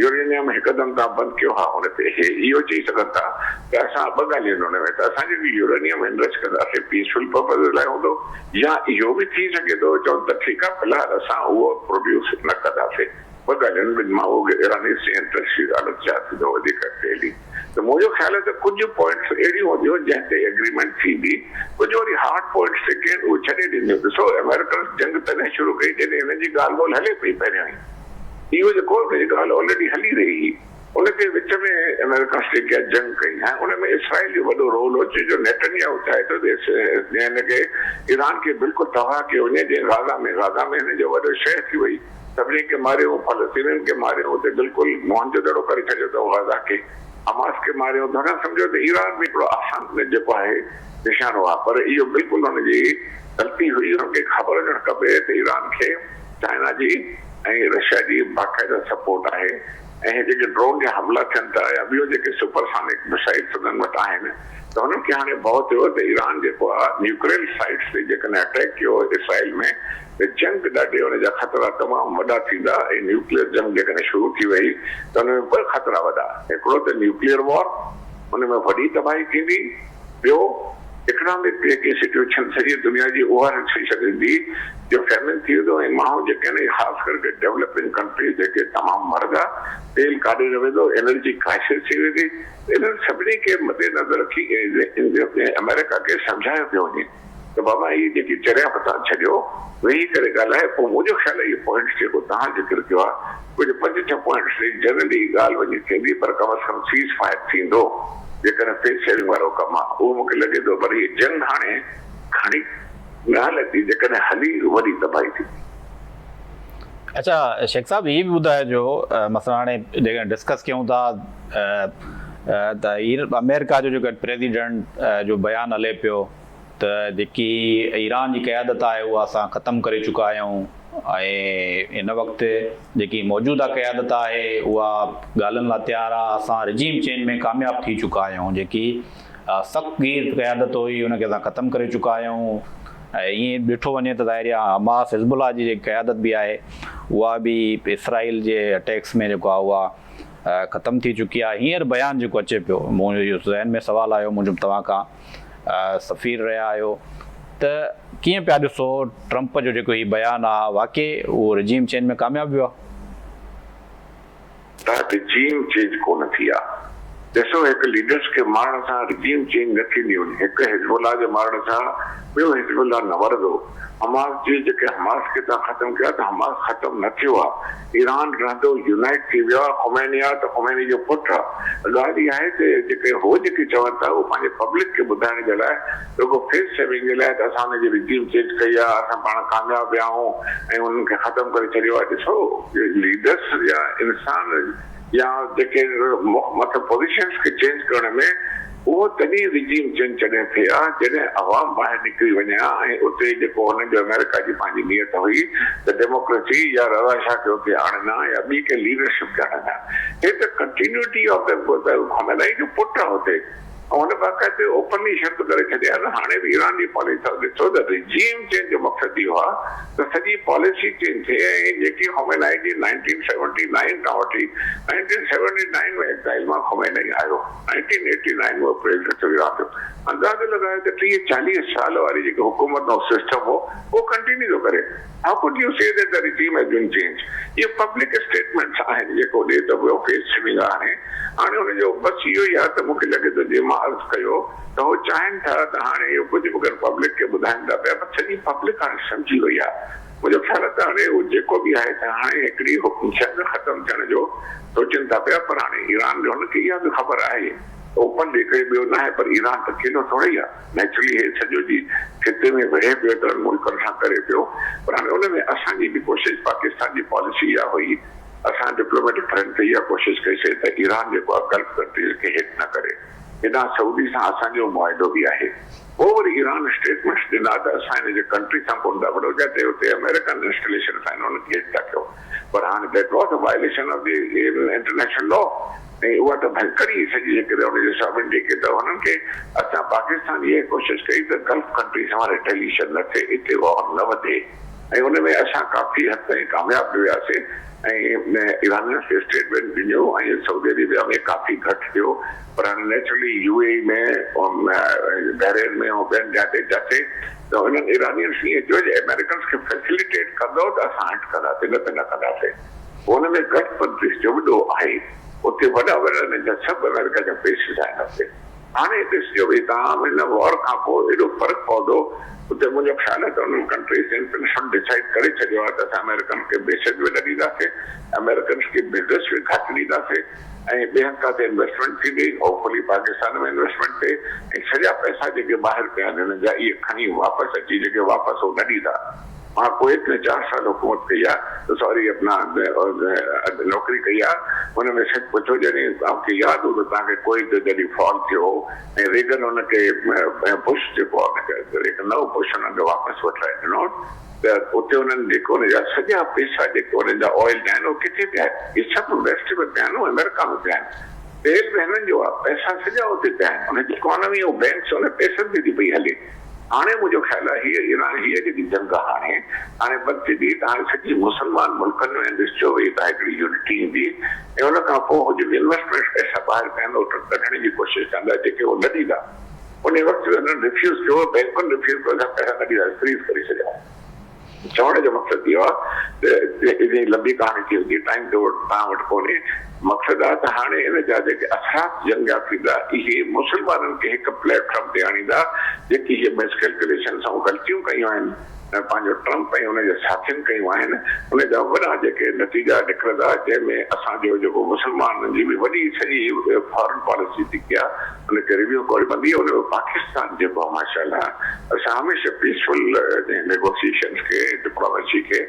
यूरेनियम हिकदमि तव्हां बंदि कयो हा हुन ते इहो चई सघनि था त असां 2 ॻाल्हियूं हुन में त असां जेकी यूरेनियम एनरिच कंदासीं पीसफुल पर्पज़ लाइ हूंदो या इहो बि थी सघे थो चवनि त ठीकु आहे फ़िलहाल असां उहो प्रोड्यूस न कंदासीं 2 ॻाल्हियुनि मां उहो ईरानीज़ जी इंट्रस्ट जी ॻाल्हि छा थींदो वधीक अॻिते त मुंहिंजो ख़्यालु आहे त कुझु पॉइंट्स अहिड़ियूं हूंदियूं जंहिं ते एग्रीमेंट थींदी कुझु वरी हार्ड पॉइंट्स जेके आहिनि उहे छॾे ॾींदियूं ॾिसो अमेरिकन जंग तॾहिं शुरू कई जॾहिं हिन जी ॻाल्हि ॿोल हले पई पहिरियों ई इहो जेको हिन जी ॻाल्हि ऑलरेडी हली रही हुई उनखे विच में अमेरिकन जेके आहे जंग कई ऐं उन में इसराइल जो वॾो रोल हो छो जो नेतन्याहू चाहे थो हिनखे ईरान खे बिल्कुलु तबाह कयो वञे जीअं गाज़ा में हिन जो वॾो शइ थी वई सभिनी खे मारियो फलस्तीनियुनि खे मारियो हुते बिल्कुलु मोहन जो दड़ो करे छॾियो अथऊं गाज़ा खे हमास खे मारियो त हुन सम्झो त ईरान बि हिकिड़ो आसान जेको आहे निशानो आहे पर इहो बिल्कुलु हुनजी ग़लती हुई हुनखे ख़बर हुजणु खपे त ईरान खे चाइना जी ऐं रशिया जी बाक़ाइदा सपोर्ट आहे ऐं जेके ड्रोन जा हमला थियनि था या ॿियो जेके सुपरसोनिक मिसाइल्स उन्हनि वटि आहिनि त हुननि खे हाणे भउ थियो त ईरान जेको आहे न्यूक्लियर साइट्स ते जेकॾहिं अटैक कयो इसराइल में त जंग ॾाढे हुनजा ख़तरा तमामु वॾा थींदा ऐं न्यूक्लियर जंग जेकॾहिं शुरू थी वई त हुन में 2 ख़तरा वॾा हिकिड़ो त न्यूक्लियर वॉर हुन में वॾी तबाही थींदी ॿियो इकोनॉमिक जेकी सिचुएशन सॼी दुनिया जी उहा थी सघंदी जो फेमिन थी वेंदो ऐं माण्हू जेके आहिनि ख़ासि करके डेवलपिंग कंट्रीज़ जेके तमामु मर्दा तेल काढे रहे थो एनर्जी क्राइसिस थी वेंदी इन्हनि सभिनी खे मद्देनज़र रखी अमेरिका खे सम्झायो पियो वञे त बाबा हीअ जेकी चरिया पता छॾियो वेही करे ॻाल्हाए पोइ मुंहिंजो ख़्यालु आहे इहो पॉइंट्स जेको तव्हां ज़िक्र कयो आहे कुझु 5-6 पॉइंट्स जनरली ॻाल्हि वञी थींदी पर कम अज़ कम सीज़ फायर थींदो जेकॾहिं फेस सेविंग वारो कमु आहे उहो मूंखे लॻे थो पर हीअ जंग हाणे खणी ॻाल्हि थी जेकॾहिं हली वॾी तबाही थी। अच्छा शेख साहब ये भी ॿुधाइजो मसला हाणे जेके डिस्कस कयूं था त अमेरिका जो जेको प्रेसिडेंट जो बयानु हले पियो त जेकी ईरान जी क़यादत आहे उहा असां ख़तमु करे चुका आहियूं ऐं इन वक़्तु जेकी मौजूदा क़यादत आहे उहा ॻाल्हियुनि लाइ तयारु आहे असां रिजीम चेंज में कामयाबु थी चुका आहियूं जेकी सख़्तगीर क़यादत हुई उनखे असां ख़तमु करे चुका आहियूं ऐं ईअं ॾिठो वञे त ज़ाहिर आहे हमास हिज़बुल्लाह जी जेकी क़यादत बि आहे उहा बि इसराइल जे अटैक्स में जेको आहे उहा ख़तमु थी चुकी आहे हींअर बयानु जेको अचे पियो मुंहिंजो ज़हन में सुवालु आयो मुंहिंजो तव्हां खां सफ़ीर रहिया आहियो त कीअं पिया ॾिसो ट्रंप जो जेको हीउ बयानु आहे वाक़ई उहो रिजीम चेंज में कामयाबु वियो आहे? रिजीम चेंज कोन थी आहे ॾिसो हिकु लीडर्स खे मारण सां रिजीम चेंज न थींदी वञे हिकु हिज़बुल्लाह जे मारण सां ॿियो हिज़बुल्लाह न वरंदो हमास जी जेके हमास खे तव्हां ख़तमु कया त हमास ख़तमु न थियो आहे ईरान रहंदो यूनाइट थी वियो आहे ख़ुमैनी आहे त ख़ुमैनी जो पुटु आहे ॻाल्हि इहा आहे त जेके हो जेके चवनि था उहो पंहिंजे पब्लिक खे ॿुधाइण जे लाइ रुॻो फेस सेविंग जे लाइ त असां हुनजी रिजीम चेंज कई आहे असां पाण कामयाबु विया आहियूं ऐं उन्हनि खे ख़तमु करे छॾियो आहे ॾिसो लीडर्स या इंसान या जेके मतिलबु पोज़ीशन्स खे चेंज करण में उहो तॾहिं रिजीम चेंज जॾहिं थिए आहे जॾहिं अवाम ॿाहिरि निकिरी वञे हा ऐं उते जेको हुननि जो अमेरिका जी पंहिंजी नियत हुई त डेमोक्रेसी या रवाशा खे उते आणनि हा या ॿी कंहिं लीडरशिप खे आणनि हा हे त कंटिन्यूटी ऑफ द ख़ुमैनी जो पुटु आहे हुते ऐं हुन बाक़ाइदे ओपनली शर्त करे छॾिया न हाणे बि ईरान जी पॉलिसी ॾिसो त रिजीम चेंज जो मक़सदु इहो आहे त सॼी पॉलिसी चेंज थिए ऐं जेकी ख़ुमैनी जी 1979 खां वठी 1979 में एक्साइल मां ख़ुमैनी आयो 1989 में प्रेसिडेंट ईरान जो अंदाज़ो लॻायो त 30-40 साल वारी जेकी हुकूमत ऐं सिस्टम हो उहो कंटिन्यू थो करे How could you say that the regime has been changed? ये पब्लिक स्टेटमेंट्स आहिनि जेको ॾे त ॿियो फेस सेविंग आहे हाणे हुनजो बसि इहो ई आहे त मूंखे लॻे थो जीअं मां अर्ज़ु कयो त उहो चाहिनि था त हाणे इहो कुझु बि पब्लिक खे ॿुधाइनि था पिया पर सॼी पब्लिक हाणे सम्झी वई आहे मुंहिंजो ख़्यालु आहे त हाणे उहो जेको बि आहे त हाणे हिकिड़ी शइ ख़तमु थियण जो सोचनि था पिया पर हाणे ईरान जो हुनखे इहा बि ख़बर आहे ओपन ॾेखारे ॿियो न आहे पर ईरान त केॾो थोरो ई आहे नेचुरली हे सॼो जी खिते में विढ़े पियो त मुल्कनि सां करे पियो पर हाणे हुन में असांजी बि कोशिशि पाकिस्तान जी पॉलिसी इहा हुई असां डिप्लोमेटिक फ्रंट ते इहा कोशिशि कईसीं त ईरान जेको आहे गल्फ कंट्रीज़ खे हेठि न करे हेॾां सऊदी सां असांजो मुआइदो बि आहे पोइ वरी ईरान स्टेटमेंट्स ॾिना त असां हिन जे कंट्री सां कोन था वॾो जिते हुते अमेरिकन इंस्टॉलेशन आहिनि हुनखे हेठि था कयो पर हाणे that was a violation of the international law ऐं उहा त भयंकरी सॼी जेके हुनजी सॉवरेनिटी खे त हुननि खे असां पाकिस्तान इहा कोशिशि कई त गल्फ कंट्री सां रिटेलिएशन न थिए हिते वॉर न वधे ऐं हुन में असां काफ़ी हद ताईं कामयाबु वियासीं ऐं ईरानियन खे स्टेटमेंट ॾिनो ऐं सऊदी अरेबिया में काफ़ी घटि थियो पर हाणे नेचुरली यूएई में बहरेन में ऐं ॿियनि जाते जाते त हुननि ईरानियन्स ईअं चयो जे अमेरिकन्स खे फैसिलिटेट कंदो त असां हटि कंदासीं न त न कंदासीं हुन में घटि पंद्रह जो वॾो आहे उते वॾा वॾा सभु अमेरिका जा पेसिस आहिनि हुते हाणे ॾिसिजो भई तव्हां हिन वॉर खां पोइ एॾो फ़र्क़ु पवंदो उते मुंहिंजो ख़्यालु आहे त उन्हनि कंट्रीज़ इंटरनेशनल डिसाइड करे छॾियो आहे त असां अमेरिकन खे बेसिस बि न ॾींदासीं अमेरिकन्स खे बिज़नेस बि घटि ॾींदासीं ऐं ॿियनि काथे इन्वेस्टमेंट थींदी होपफुली पाकिस्तान में इन्वेस्टमेंट थिए ऐं सॼा पैसा जेके ॿाहिरि पिया आहिनि हिन जा इहे खणी वापसि अची जेके वापसि उहो न ॾींदा मां कुवैत में 4 साल हुकूमत कई आहे सॉरी अपना नौकरी कई आहे हुन में सच पुछो जॾहिं तव्हांखे यादि हो त तव्हांखे कुवैत जॾहिं फॉल थियो ऐं रेगन हुनखे बुश जेको आहे नओं बुश हुनखे वापसि वठाए ॾिनो त उते हुननि जेको हुनजा सॼा पैसा जेके हुननि जा ऑयल आहिनि उहे किथे पिया आहिनि इहे सभु वेस्ट में पिया आहिनि अमेरिका में पिया आहिनि तेल बि हिननि जो आहे पैसा सॼा उते पिया आहिनि हुनजी इकोनॉमी ऐं बैंक्स हुन पैसनि ते थी पई हले हाणे मुंहिंजो ख़्यालु आहे हीअ जेकी जंग आहे हाणे बदि थी त हाणे सॼी मुस्लमान मुल्कनि में ॾिसिजो वई त हिकिड़ी यूनिटी ईंदी ऐं हुन खां पोइ जेके इन्वेस्टमेंट पैसा ॿाहिरि पिया आहिनि उहो कढण जी कोशिशि कंदा जेके उहो न ॾींदा उन वक़्तु हुननि रिफ्यूज़ कयो, बैंकुनि रिफ्यूज़ कयो, पैसा कढी फ्रीज़ करे छॾिया। चवण जो मक़सदु इहो आहे त इहा लंबी कहाणी थी वेंदी, टाइम तो तव्हां वटि कोन्हे। मक़सदु आहे त हाणे इन जा जेके असरात जंग जा थींदा इहे मुस्लमाननि खे हिकु प्लेटफॉर्म ते आणींदा जेकी इहे मिसकैलकुलेशन सां ग़लतियूं कयूं आहिनि पंहिंजो ट्रम्प ऐं हुनजे साथियुनि कयूं आहिनि, उन जा वॾा जेके नतीजा निकिरंदा जंहिंमें असांजो जेको मुस्लमाननि जी बि वॾी सॼी फॉरेन पॉलिसी थी कया उनखे रिव्यू करणु पवंदी। उन में पाकिस्तान जेको आहे माशाल्लाह असां हमेशह पीसफुल नेगोशिएशंस खे डिप्लोमेसी खे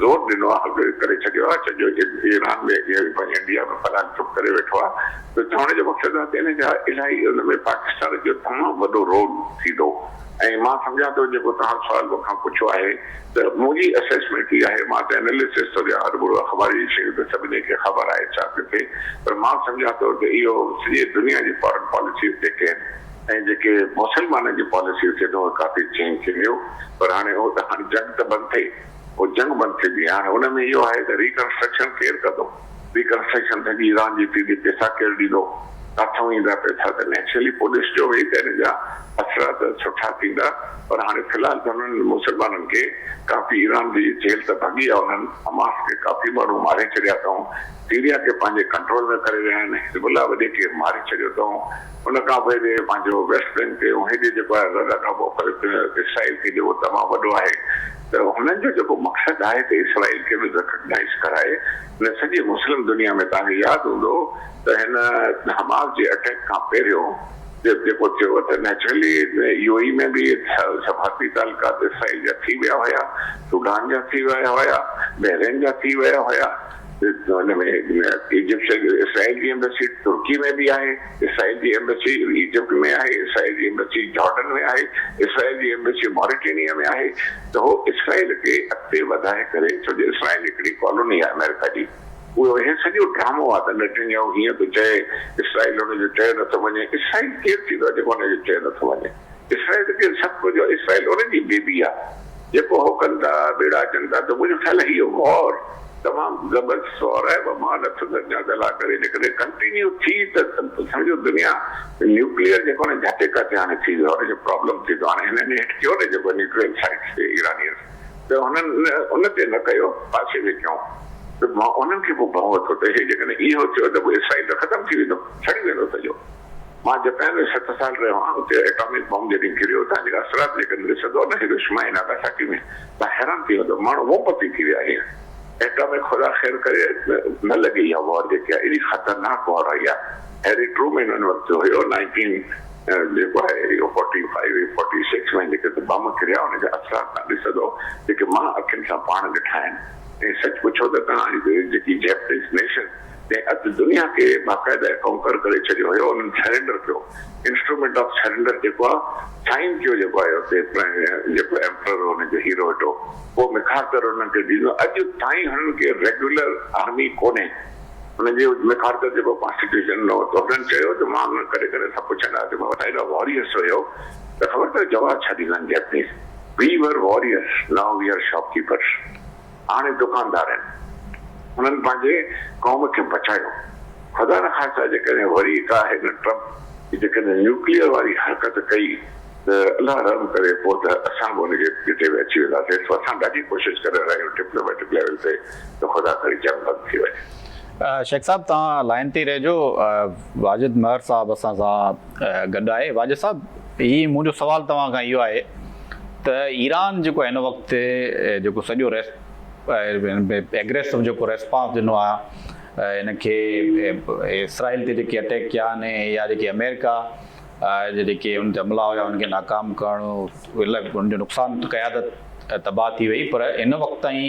ज़ोर ॾिनो आहे, करे छॾियो आहे। छो जो ईरान में पंहिंजे इंडिया में फलान चुप करे वेठो आहे। त चवण जो मक़सदु आहे त इन जा इलाही उन में पाकिस्तान जो तमामु वॾो रोल थींदो। ऐं मां सम्झां थो जेको तव्हां सवाल मूंखां पुछियो आहे त मुंहिंजी असेसमेंट इहा आहे, मां त एनालिसिस थो ॾियां, हर बुरो अख़बारी शयूं त सभिनी खे ख़बर आहे छा किथे, पर मां सम्झां थो त इहो सॼी दुनिया जी फॉरेन पॉलिसीज़ जेके आहिनि ऐं जेके मुस्लमाननि जी पॉलिसीज़ थिए थो काफ़ी चेंज थींदियूं। पर हाणे उहो त हाणे जंग त बंदि थिए, उहो जंग बंदि थींदी। हाणे हुन में इहो आहे त रिकंस्ट्रक्शन केरु कंदो, रिकंस्ट्रक्शन थींदी ईरान जी थींदी, पैसा केरु ॾींदो, किथां ईंदा पैसा, त नेचुरली पुलिस जो वेही त हिन जा असरात सुठा थींदा। पर हाणे फ़िलहाल त हुननि मुस्लमाननि खे काफ़ी ईरान जी जेल त भॻी आहे, उन्हनि हमास खे काफ़ी माण्हू मारे छॾिया अथऊं, सीरिया खे पंहिंजे कंट्रोल में करे रहिया आहिनि, हिज़बुल्लाह वॾे खे मारे छॾियो अथऊं। उन खां पोइ पंहिंजो वेस्ट बैंक ते हेॾे जेको आहे रद खां पोइ इसराइल खे जेको तमामु वॾो आहे, त हुननि जो जेको मक़सदु आहे त इसराइल खे बि रिकॉग्नाइज़ कराए। हिन सॼी मुस्लिम दुनिया में तव्हांखे यादि हूंदो त हिन हमास जे अटैक खां पहिरियों जेको थियो त नेचुरली यूएई में बि सफ़ारती तालुकात इसराइल जा थी विया हुया, सूडान जा थी विया हुया, बहरेन जा थी विया हुया। हुन में इजिप्ट इसराइल जी एम्बेसी तुर्की में बि आहे, इसराइल जी एम्बेसी इजिप्ट में आहे, इसराइल जी एम्बेसी जॉर्डन में आहे, इसराइल जी एम्बेसी मॉरिटेनिया में आहे। त उहो इसराइल खे अॻिते वधाए करे, छो जो इसराइल हिकिड़ी कॉलोनी आहे अमेरिका जी, उहो हे सॼो ड्रामो आहे त नेतन्याहू हीअं थो चए इसराइल हुनजो चए नथो वञे। इसराइल केरु थींदो आहे जेको हुनजो चए नथो वञे? इसराइल खे सभु कुझु, इसराइल हुनजी बेबी आहे, जेको हो कनि था बेड़ा अचनि था। त मुंहिंजो ख़्यालु आहे इहो वॉर तमामु ज़बरदस्त वॉर आहे। मां नथो सघां गला करे जेकॾहिं कंटिन्यू थी त सम्झो दुनिया न्यूक्लियर जेको न जाते काथे हाणे थी वियो आहे, जो प्रॉब्लम थी वियो हाणे हिननि हेठि कयो न जेको न्यूक्लियर साइट्स ते ईरानियन, त हुननि उन ते न कयो, पासे में कयूं। त मां उन्हनि खे पोइ भउ वठो त हे जेकॾहिं इहो थियो त पोइ इसराइल त ख़तमु थी वेंदो, छॾी वेंदो सॼो। मां जापान में 7 साल रहियो आहियां, हुते एटॉमिक बॉम्ब जॾहिं किरियो था जेका असरात जेकॾहिं ॾिसंदो न हिरोशिमा ऐं नागासाकी में, त हैरान थी वेंदो माण्हू मोमबती थी विया हीअं। एटॉमिक खुदा ख़ैर करे न लॻे इहा वॉर जेकी आहे एॾी ख़तरनाक वॉर आई आहे। हैरी ट्रूमैन हुन वक़्तु हुयो 19 जेको आहे 45-46 में जेके बम किरिया हुनजा असरात तव्हां ॾिसंदो जेके मां अखियुनि सां पाण ॾिठा आहिनि। ऐं सच पुछो त तव्हां जेकी जैपनीज़ नेशन जंहिं अधु दुनिया खे बाक़ाइदा कॉन्कर करे छॾियो हुयो, उन्हनि सरेंडर कयो, इंस्ट्रूमेंट ऑफ सरेंडर जेको आहे साइन कयो जेको आहे हुते जेको एम्परर हुनजो हीरो वेठो, पोइ मिखारतर हुननि खे ॾींदो। अॼु ताईं हुननि खे रेगुलर आर्मी कोन्हे, हुनजे मिखारतर जेको कॉन्स्टिट्यूशन हो त हुननि चयो त मां हुन करे करे सभु पुछंदा मां वधाईंदा वॉरियर्स हुयो त ख़बर अथव जवाबु छा ॾींदा आहिनि Japanese, we were warriors now we are shopkeepers. हाणे दुकानदार आहिनि, हुननि पंहिंजे क़ौम खे बचायो। ख़ुदा न ख़ासा जेकॾहिं वरी का हिन ट्रम्प जेकॾहिं न्यूक्लियर वारी हरकत कई त अलाह रहम करे पोइ त असां बि हुनजे जिते बि अची वेंदासीं। असां ॾाढी कोशिशि करे रहिया आहियूं डिप्लोमेटिक लेवल ते त ख़ुदा करे जंग बंदि थी वञे। शेख साहब तव्हां लाइन ते रहिजो, वाजिद महर साहब असां सां गॾु आहे। वाजिद साहब, हीअ मुंहिंजो सुवालु तव्हां खां इहो आहे त ईरान जेको हिन वक़्तु जेको सॼो एग्रेसिव जेको रेस्पॉन्स ॾिनो आहे हिनखे इसराइल ते जेके अटैक कया आहिनि या जेके अमेरिका जेके हुन ते हमला हुया हुनखे नाकाम करणु, इलाही हुनजो नुक़सानु क़यादत तबाह थी वई। पर हिन वक़्तु ताईं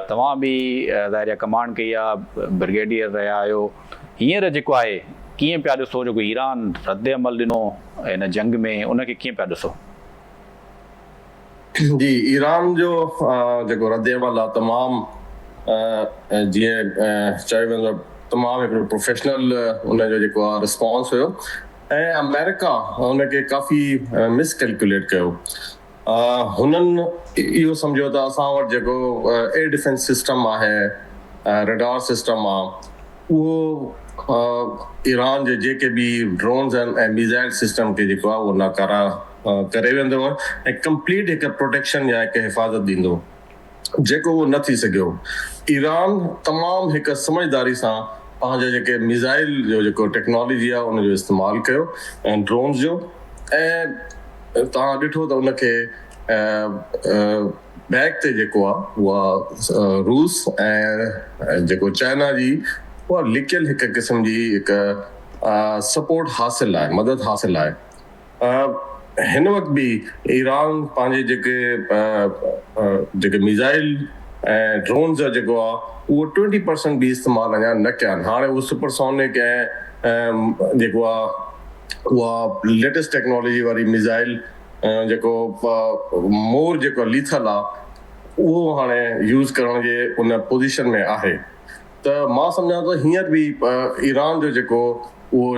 तव्हां बि ज़ाहिर कमांड कई आहे, ब्रिगेडियर रहिया आहियो, हींअर जेको आहे कीअं पिया ॾिसो जेको ईरान रद्द अमल ॾिनो हिन जंग में, उनखे कीअं पिया ॾिसो? जी, ईरान जो जेको रद्द अमल आहे तमामु जीअं चयो वेंदो तमामु हिकिड़ो प्रोफेशनल उनजो जेको आहे रिस्पॉन्स हुयो। ऐं अमेरिका हुनखे काफ़ी मिसकैलकुलेट कयो। हुननि इहो सम्झो त असां वटि जेको एयर डिफेंस सिस्टम आहे, रडार सिस्टम आहे, उहो ईरान जे जेके बि ड्रोन्स आहिनि ऐं मिज़ाइल सिस्टम खे जेको आहे उहो नाकारा करे वेंदो ऐं कंप्लीट हिकु प्रोटेक्शन या हिकु हिफ़ाज़त ॾींदो, जेको उहो न थी सघियो। ईरान तमामु हिकु समझदारी सां पंहिंजा जेके मिज़ाइल जो जेको टेक्नोलॉजी आहे उनजो इस्तेमालु कयो ऐं ड्रोन्स जो, ऐं तव्हां ॾिठो त उनखे बैक ते जेको आहे उहा रूस ऐं जेको चाइना जी उहा लिकियल हिकु क़िस्म जी हिकु सपोर्ट हासिलु आहे, मदद हासिलु आहे। हिन वक़्तु बि ईरान पंहिंजे जेके मिज़ाइल ऐं ड्रोन जा जेको आहे उहो 20% बि इस्तेमालु अञा न कया आहिनि। हाणे उहो सुपरसोनिक ऐं जेको आहे उहा लेटेस्ट टेक्नोलॉजी वारी मिज़ाइल जेको मोर जेको लीथल आहे उहो हाणे यूज़ करण जे उन पोज़ीशन में आहे। त मां सम्झां थो हींअर बि ईरान जो जेको उहो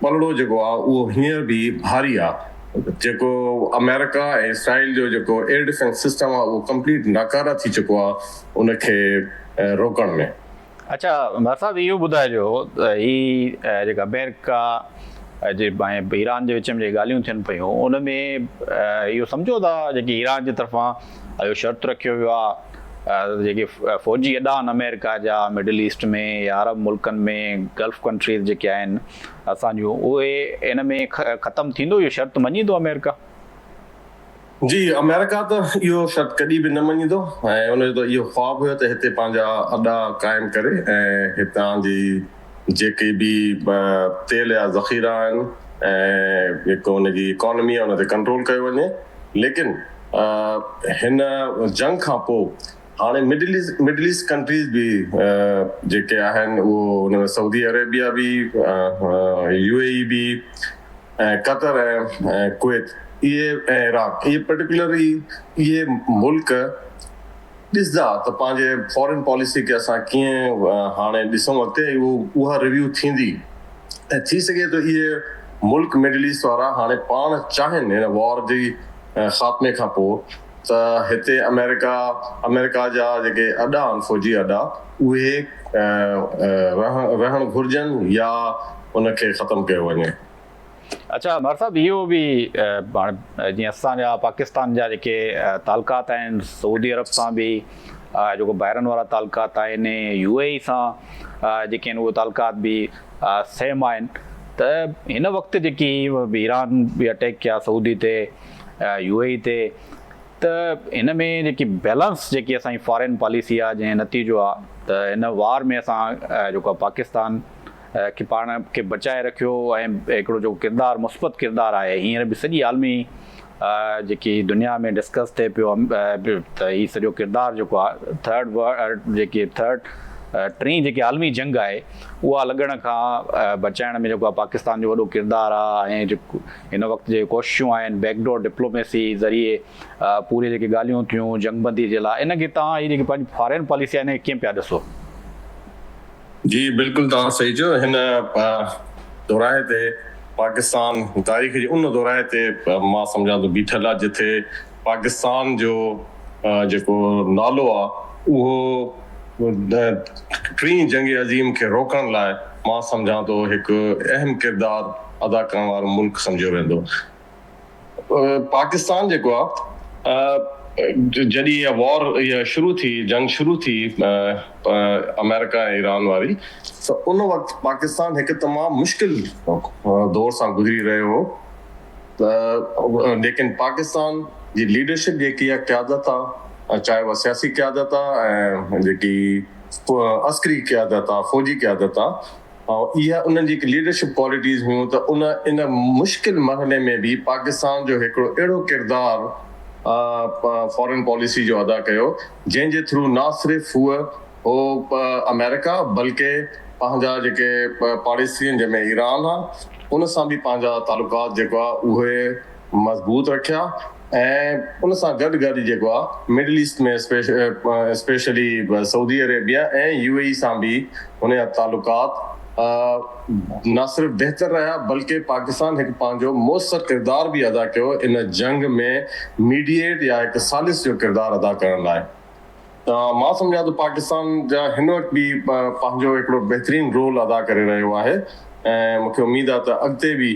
पलड़ो जेको आहे उहो हींअर बि भारी आहे। जेको अमेरिका ऐं इसराइल जो जेको एयर डिफेंस सिस्टम आहे उहो कंप्लीट नाकारा थी चुको आहे उनखे रोकण में। अच्छा भाई साहब, इहो ॿुधाइजो त ही जेका अमेरिका जे ऐं ईरान जे विच में जेके ॻाल्हियूं थियनि पियूं उन में इहो सम्झो था जेकी ईरान जे तरफ़ां इहो शर्त रखियो वियो आहे जेके फ़ौजी अॾा आहिनि अमेरिका जा मिडल ईस्ट में या अरब मुल्कनि में, गल्फ कंट्रीज़ जेके आहिनि असांजूं, उहे इन में ख़तमु थींदो, इहो शर्त मञींदो अमेरिका? जी, अमेरिका त इहो शर्त कॾहिं बि न मञींदो ऐं उनजो त इहो ख़्वाबु हुयो त हिते पंहिंजा अॾा क़ाइमु करे ऐं हितां जी जेके बि तेल जा ज़ख़ीरा आहिनि ऐं जेको हुनजी इकोनॉमी आहे उन ते कंट्रोल कयो वञे। लेकिन हिन जंग खां पोइ हाणे मिडल ईस्ट कंट्रीज़ बि जेके आहिनि उहो हुन में सऊदी अरेबिया बि, UAE बि ऐं कतर ऐं कुवैत इहे ऐं इराक, इहे पर्टिकुलरली इहे मुल्क ॾिसंदा त पंहिंजे फॉरेन पॉलिसी खे असां कीअं हाणे ॾिसूं अॻिते, उहा रिव्यू थींदी ऐं थी सघे थो इहे मुल्क मिडल ईस्ट वारा हाणे पाण चाहिनि हिन वॉर जी ख़ात्मे खां पोइ त हिते अमेरिका जा जेके अॾा आहिनि फ़ौजी अॾा उहे रहण घुर्जनि या उनखे ख़तमु कयो वञे। अच्छा मार साहब, इहो बि जीअं असांजा पाकिस्तान जा जेके तालुकात आहिनि सऊदी अरब सां बि जेको ॿाहिरनि वारा तालुकात आहिनि, UAE सां जेके आहिनि उहे तालुकात बि सेम आहिनि। त हिन वक़्तु जेकी ईरान बि अटैक कया सऊदी ते, UAE ते, त हिन में जेकी बैलेंस जेकी असांजी फॉरेन पॉलिसी आहे जंहिं नतीजो आहे त हिन वार में असां जेको आहे पाकिस्तान खे पाण खे बचाए रखियो ऐं हिकिड़ो जेको किरदारु मुस्बत किरदारु आहे, हींअर बि सॼी आलमी जेकी दुनिया में डिस्कस थिए पियो त हीउ सॼो किरदारु जेको आहे टीं जेकी आलमी जंग आहे उहा लॻण खां बचाइण में जेको आहे पाकिस्तान जो वॾो किरदारु आहे। ऐं जेको हिन वक़्तु जे कोशिशूं आहिनि बैकडोर डिप्लोमेसी ज़रिए पूरी जेके ॻाल्हियूं थियूं जंगबंदी जे लाइ, इनखे तव्हां हीअ जेकी पंहिंजी फॉरेन पॉलिसी आहे इनखे कीअं पिया ॾिसो? जी बिल्कुलु, तव्हां सही चयो। हिन दोराहे ते पाकिस्तान तारीख़ जी उन दोराहे ते मां सम्झां थो बीठल आहे जिथे पाकिस्तान जो जेको नालो आहे उहो टीं जंग अज़ीम खे रोकण लाइ मां सम्झां थो हिकु अहम किरदारु अदा करण वारो मुल्क सम्झियो वेंदो। पाकिस्तान जेको आहे जॾहिं इहा वॉर शुरू थी, जंग शुरू थी अमेरिका ऐं ईरान वारी, त उन वक़्तु पाकिस्तान हिकु तमामु मुश्किल दौर सां गुज़री रहियो हो। त लेकिन पाकिस्तान जी लीडरशिप जेकी आहे, क़यादत आहे, चाहे उहा सियासी क़यादत आहे ऐं जेकी अस्करी क़यादत आहे, फ़ौजी क़यादत आहे, ऐं इहा उन्हनि जी लीडरशिप क्वालिटीज़ हुयूं त इन मुश्किल मरहले में बि पाकिस्तान जो हिकिड़ो अहिड़ो किरदारु फॉरेन पॉलिसी जो अदा कयो जंहिंजे थ्रू न सिर्फ़ु हो अमेरिका बल्कि पंहिंजा जेके पाड़ेसी आहिनि जंहिंमें ईरान आहे उन सां बि पंहिंजा तालुकात जेको आहे उहे मज़बूत रखिया ऐं उन सां गॾु जेको आहे मिडल ईस्ट में स्पेशली सऊदी अरेबिया ऐं UAE सां बि हुन जा तालुकात न सिर्फ़ु बहितर रहिया बल्कि पाकिस्तान हिकु पंहिंजो मुअस्सर किरदारु बि अदा कयो इन जंग में मीडिएट या हिकु सालिस जो किरदारु अदा करण लाइ। मां सम्झां थो पाकिस्तान जा हिन वक़्तु बि पंहिंजो हिकिड़ो बहितरीनु रोल अदा करे रहियो आहे ऐं मूंखे उमेद आहे त अॻिते बि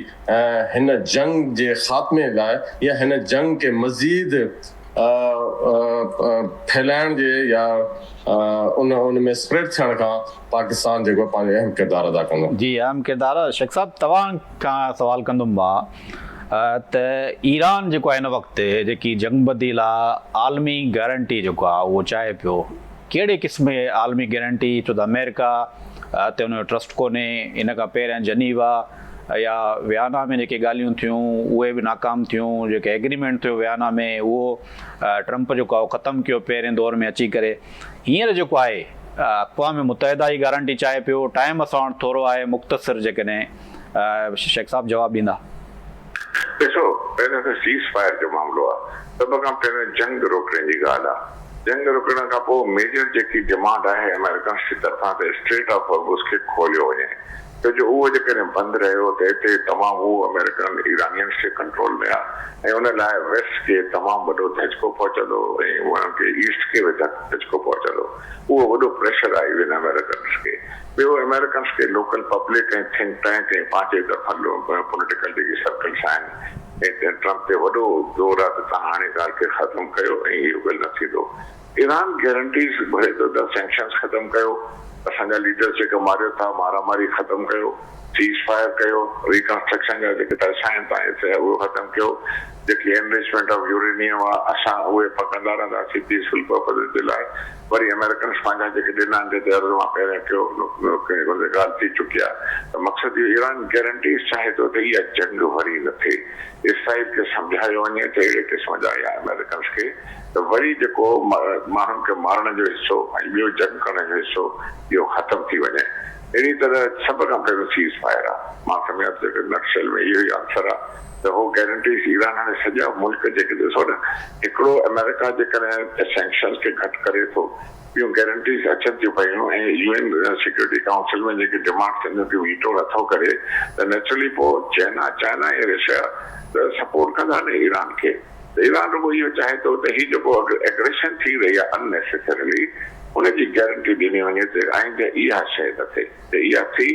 हिन जंग जे ख़ात्मे लाइ या हिन जंग खे मज़ीद फैलाइण जे या उन में स्प्रेड थियण खां पाकिस्तान जेको पंहिंजो अहम किरदारु अदा कंदो। जी अहम किरदारु शेख साहब तव्हां खां सवाल कंदुमि मां त ईरान जेको आहे हिन वक़्तु जेकी जंगबंदी लाइ आलमी गारंटी जेको आहे उहो चाहे पियो, कहिड़े क़िस्म जी आलमी गारंटी? छो त अमेरिका ते उनजो ट्रस्ट कोन्हे, इन खां पहिरियां जनीवा या वियाना में जेके ॻाल्हियूं थियूं उहे बि नाकाम थियूं, जेके एग्रीमेंट थियो वियाना में उहो ट्रंप जेको आहे ख़तमु कयो पहिरें दौर में अची करे। हींअर जेको आहे अक़वाम मुतहिदा जी गारंटी चाहे पियो, टाइम असां वटि थोरो आहे, मुख़्तसिर जेकॾहिं शेख साहब जवाबु ॾींदा। ॾिसो, पहिरियों त सीज़ फायर जो मामिलो आहे, सभ खां पहिरियों जंग रोकण जी ॻाल्हि आहे। जंग रोकण खां पोइ मेजर जेकी डिमांड आहे अमेरिकन जी तरफ़ां त स्ट्रेट ऑफ हॉर्मुज़ खे खोलियो वञे, छो जो उहो जेकॾहिं बंदि रहियो त हिते तमामु उहो अमेरिकन ईरानियंस जे कंट्रोल में आहे ऐं उन लाइ वेस्ट खे तमामु वॾो धचको पहुचंदो ऐं उन्हनि खे ईस्ट खे बि धचको पहुचंदो। उहो वॾो प्रेशर आहे इवन अमेरिकन्स खे। ॿियो अमेरिकन्स खे लोकल पब्लिक ऐं थिंक टैंक ऐं पंहिंजे तरफ़ां पॉलिटिकल जेके सर्कल्स आहिनि ऐं ट्रंप ते वॾो ज़ोर आहे त तव्हां हाणे ॻाल्हि खे ख़तमु कयो ऐं इहो ॻाल्हि न थींदो। ईरान गारंटीज़ भरे थो त सैंक्शन्स ख़तमु कयो, असांजा लीडर्स जेके मारियो था मारामारी ख़तमु कयो, सीज़ फायर कयो, रिकंस्ट्रक्शन जा जेके तरसाइनि था हिते उहो ख़तमु कयो, जेकी एनरिचमेंट ऑफ यूरेनियम आहे असां उहे पकंदा रहंदासीं पीसफुल पर्पज़ जे लाइ। वरी अमेरिकन्स पंहिंजा जेके ॾिना आहिनि ते अर्ज़ु मां पहिरियों कयो ॻाल्हि थी चुकी आहे त मक़सदु इहो ईरान गारंटीज़ चाहे थो त इहा जंग वरी न थिए, इसराइल खे सम्झायो वञे त अहिड़े क़िस्म जा या अमेरिकन्स खे त वरी जेको माण्हुनि खे मारण जो हिसो ऐं ॿियो जंग करण जो हिसो इहो ख़तमु थी वञे। अहिड़ी तरह सभ खां पहिरियों सीज़ फायर आहे। मां सम्झां थो त नक्सल में इहो ई आंसर आहे त उहो गारंटीज़ ईरान हाणे सॼा मुल्क जेके ॾिसो न, हिकिड़ो अमेरिका जेकॾहिं सैंक्शन्स खे घटि करे थो, ॿियूं गारंटीज़ अचनि थियूं पयूं ऐं यूएन सिक्योरिटी काउंसिल में जेके डिमांड थियनि थियूं वीटो नथो करे त नेचुरली पोइ चाइना ऐं रशिया त सपोर्ट कंदा न ईरान खे। त ईरान रुॻो इहो चाहे थो त हीउ जेको एग्रेशन थी रही आहे अननेसेसरली उनजी गारंटी ॾिनी वञे त आईंदे इहा शइ न थिए, त इहा थी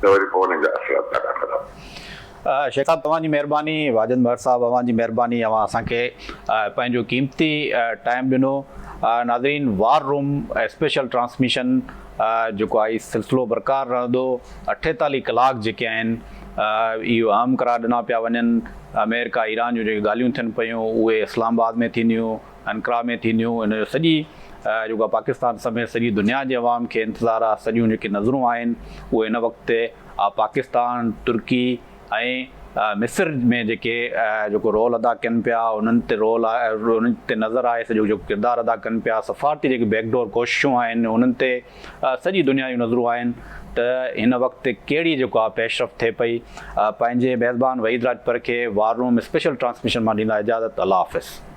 त वरी पोइ उनजा असर ॾाढा ख़राब। शेख साहब तव्हांजी महिरबानी, वाजिद महर साहब तव्हांजी महिरबानी, अवां असांखे पंहिंजो क़ीमती टाइम ॾिनो। नाज़रीन, वार रूम स्पेशल ट्रांसमिशन जेको आहे सिलसिलो बरक़रार रहंदो। 48 कलाक जेके आहिनि इहो अहम करार ॾिना पिया वञनि। अमेरिका ईरान जूं जेके ॻाल्हियूं थियनि पियूं उहे इस्लामाबाद में थींदियूं, अंकरा में थींदियूं। इन जो सॼी जेको पाकिस्तान समेत सॼी दुनिया जे अवाम खे इंतज़ारु आहे। सॼियूं जेके नज़रूं आहिनि उहे हिन वक़्तु पाकिस्तान, तुर्की ऐं मिस्र में जेको रोल अदा कनि पिया उन्हनि ते रोल आहे, उन्हनि ते नज़र आहे सॼो जेको किरदारु अदा कनि पिया। सफ़ारती जेके बैकडोर कोशिशूं आहिनि उन्हनि ते सॼी दुनिया जूं नज़रूं आहिनि त हिन वक़्तु कहिड़ी जेको आहे पेशरफ़ थिए पई। पंहिंजे मेज़बान वहीद राजपर खे वार रूम स्पेशल ट्रांसमिशन मां ॾींदा इजाज़त। अल्लाह हाफ़िज़।